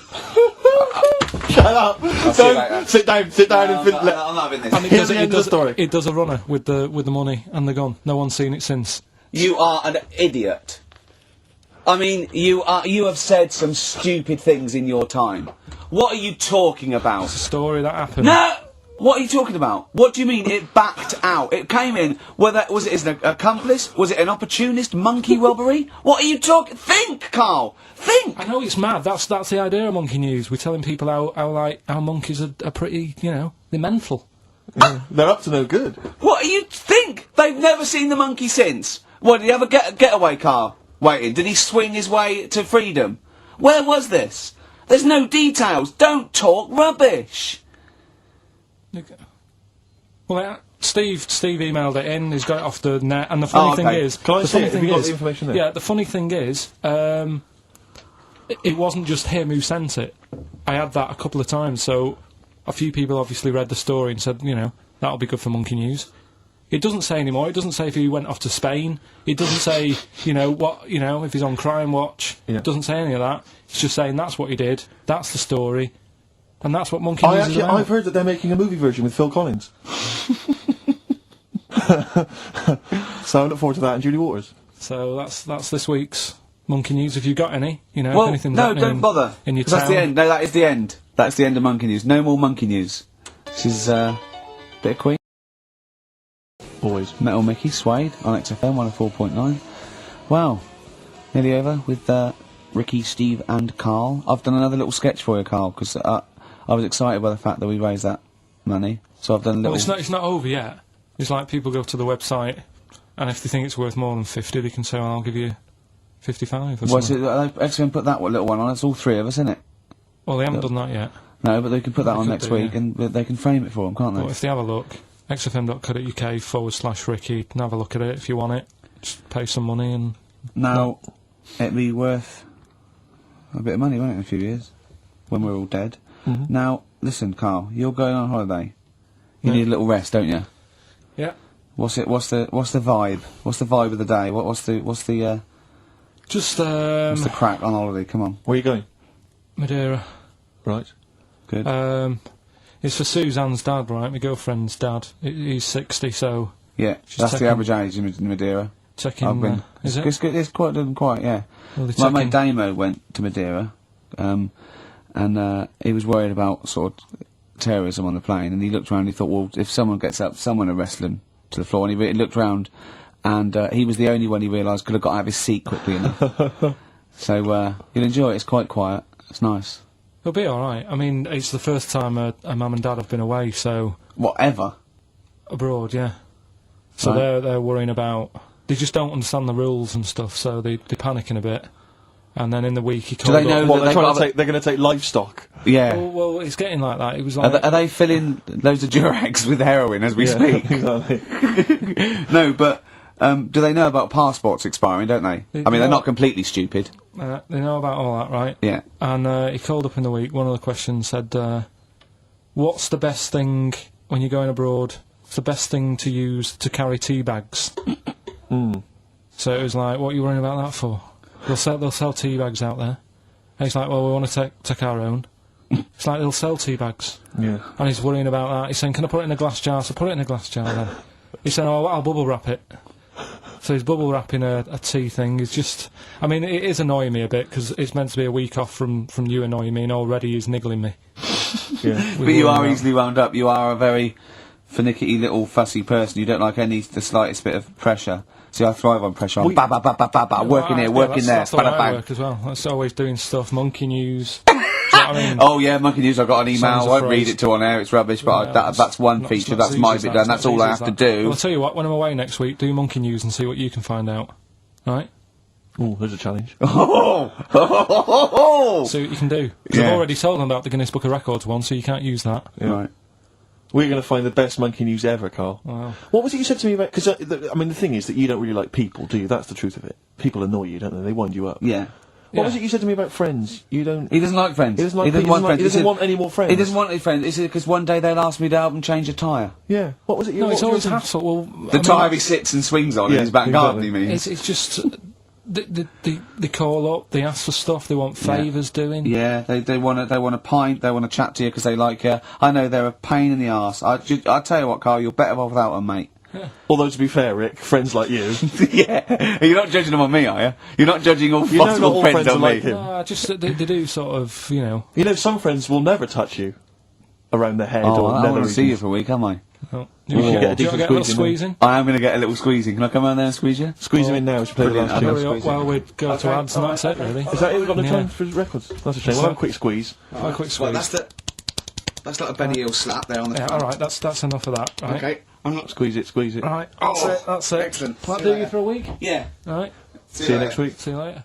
Shut up. see you later. Sit down and I'm not having this. And Here's the end of the story. It does a runner with the money and the gun. No one's seen it since. You are an idiot. I mean, you have said some stupid things in your time. What are you talking about? It's a story that happened. No! What are you talking about? What do you mean it backed out? It came in, was it an accomplice? Was it an opportunist monkey robbery? What are you talking? Think, Karl! Think! I know it's mad. That's the idea of Monkey News. We're telling people how monkeys are pretty, you know, they're mental. They're up to no good. What do you think? They've never seen the monkey since. What, did he have a getaway car waiting? Did he swing his way to freedom? Where was this? There's no details. Don't talk rubbish. Well, Steve emailed it in. He's got it off the net, and the funny thing okay. is, Can I the see funny it? Have thing you got is, the information there? yeah, the funny thing is, it wasn't just him who sent it. I had that a couple of times, so a few people obviously read the story and said, you know, that'll be good for Monkey News. It doesn't say anymore. It doesn't say if he went off to Spain. It doesn't say, if he's on Crime Watch. Yeah. It doesn't say any of that. It's just saying that's what he did. That's the story. And that's what Monkey News is about. I've heard that they're making a movie version with Phil Collins. So I look forward to that and Julie Waters. So that's this week's Monkey News. If you've got any, if Well, anything's no, happening don't bother. in your 'Cause town. that's the end. No, that is the end. That's the end of Monkey News. No more Monkey News. This is bit of Queen. Always. Metal Mickey, Suede, on XFM 104.9. Wow. Nearly over with Ricky, Steve and Karl. I've done another little sketch for you, Karl, because I was excited by the fact that we raised that money. So I've done a little... Well, it's not over yet. It's like people go to the website, and if they think it's worth more than 50, they can say, well, I'll give you 55 or What's something. it? XFM put that little one on. It's all three of us, isn't it? Well, they haven't done that yet. No, but they can put that They on could next do, week, yeah. and they can frame it for them, can't they? But if they have a look, xfm.co.uk/Ricky, and have a look at it if you want it. Just pay some money and... Now, it'd be worth a bit of money, won't it, in a few years, when we're all dead. Mhm. Now, listen, Karl, you're going on holiday. You Yeah. need a little rest, don't you? Yeah. What's the vibe? What's the vibe of the day? What's the Just, crack on holiday? Come on, Where are you going? Madeira. Right. good. It's for Suzanne's dad, right? My girlfriend's dad. He's 60, so Yeah, just that's the taking- average age in Madeira. taking... I've been. is it? It's quite done quite, yeah. Well, they're My mate taking- Damo went to Madeira, and he was worried about sort of terrorism on the plane, and he looked around and he thought, well, if someone gets up, someone will wrestle him to the floor, and he looked round, and he was the only one he realised could have got out of his seat quickly enough. So you'll enjoy it. It's quite quiet. It's nice. It'll be alright. I mean, it's the first time a mum and dad have been away, so... Whatever. Abroad, yeah. So Right. they're worrying about... They just don't understand the rules and stuff, so they're panicking a bit. And then in the week he called they know up... that Well, they've got they're going to take livestock. Yeah. Well, it's getting like that. It was Are like... they filling loads of Durags with heroin as we speak? Exactly. No, but do they know about passports expiring, don't they? I mean, they're not completely stupid. they know about all that, right? Yeah. And he called up in the week. One of the questions said, what's the best thing when you're going abroad? What's the best thing to use to carry tea bags? So it was like, what are you worrying about that for? They'll sell tea bags out there. And he's like, well, we want to take our own. It's like they'll sell tea bags. Yeah. And he's worrying about that. He's saying, can I put it in a glass jar? So put it in a glass jar then. He's saying, oh, I'll bubble wrap it. So he's bubble wrapping a tea thing. It's just... I mean, it is annoying me a bit, because it's meant to be a week off from you annoying me, and already he's niggling me. Yeah. But you are easily wound up. You are a very finicky little fussy person. You don't like the slightest bit of pressure. See, I thrive on pressure. I'm ba ba ba ba ba ba, working here, working there, That's the way bada I bang. work as well. That's always doing stuff. Monkey News. Do you know what I mean? Oh yeah, Monkey News. I got an email. Songs I of won't read phrase. it to on air. It's rubbish. But Yeah, that's one not- feature. not That's as my easy bit as done. that. That's It's not all I as have easy to as that. do. Well, I'll tell you what. When I'm away next week, do Monkey News and see what you can find out. Right? Oh, there's a challenge. Oh, See what you can do. 'Cause Yeah. I've already told them about the Guinness Book of Records one, so you can't use that. Yeah. Right. We're going to find the best Monkey News ever, Karl. Wow. What was it you said to me about... Because, I mean, the thing is that you don't really like people, do you? That's the truth of it. People annoy you, don't they? They wind you up. Yeah. What Yeah. was it you said to me about friends? You don't... He doesn't like friends. He doesn't like want friends. He doesn't said- want any more friends. He doesn't want any friends. He said because one day they'll ask me to help them change a tyre. Yeah. What was it you... No, what it's was always your- hassle. Well, The tyre he sits and swings on in Yeah, his back garden. He exactly. means. It's just they call up, they ask for stuff, they want favours doing. Yeah, they want a pint, they want to chat to you because they like you. I know they're a pain in the arse. I tell you what, Karl, you're better off without them, mate. Although, to be fair, Rick, friends like you... Yeah, you're not judging them on me, are you? You're not judging all You know not possible all friends friends on are me. like him. Just that they do sort of, you know. You know, some friends will never touch you around the head Oh, or I nether want to see you regions. for a week, am I? Oh, You should get a do you decent get a little squeeze in squeezing? I am going to get a little squeezing. Can I come around there and squeeze you? Squeeze him in now, we should play the Brilliant. last I'll tune. do it. Well, we'd go to ads and that's it, really. Is that it? We've got no Yeah. time for records. That's a shame. We'll have a quick squeeze. A quick squeeze. That's like a Benny Hill slap there on the Yeah, alright, that's enough of that, right? Okay. I'm not. Squeeze it, squeeze it. Right, Oh, that's it. excellent. That'll See do you you later. for a week? Yeah. Alright, See you next week. see you later.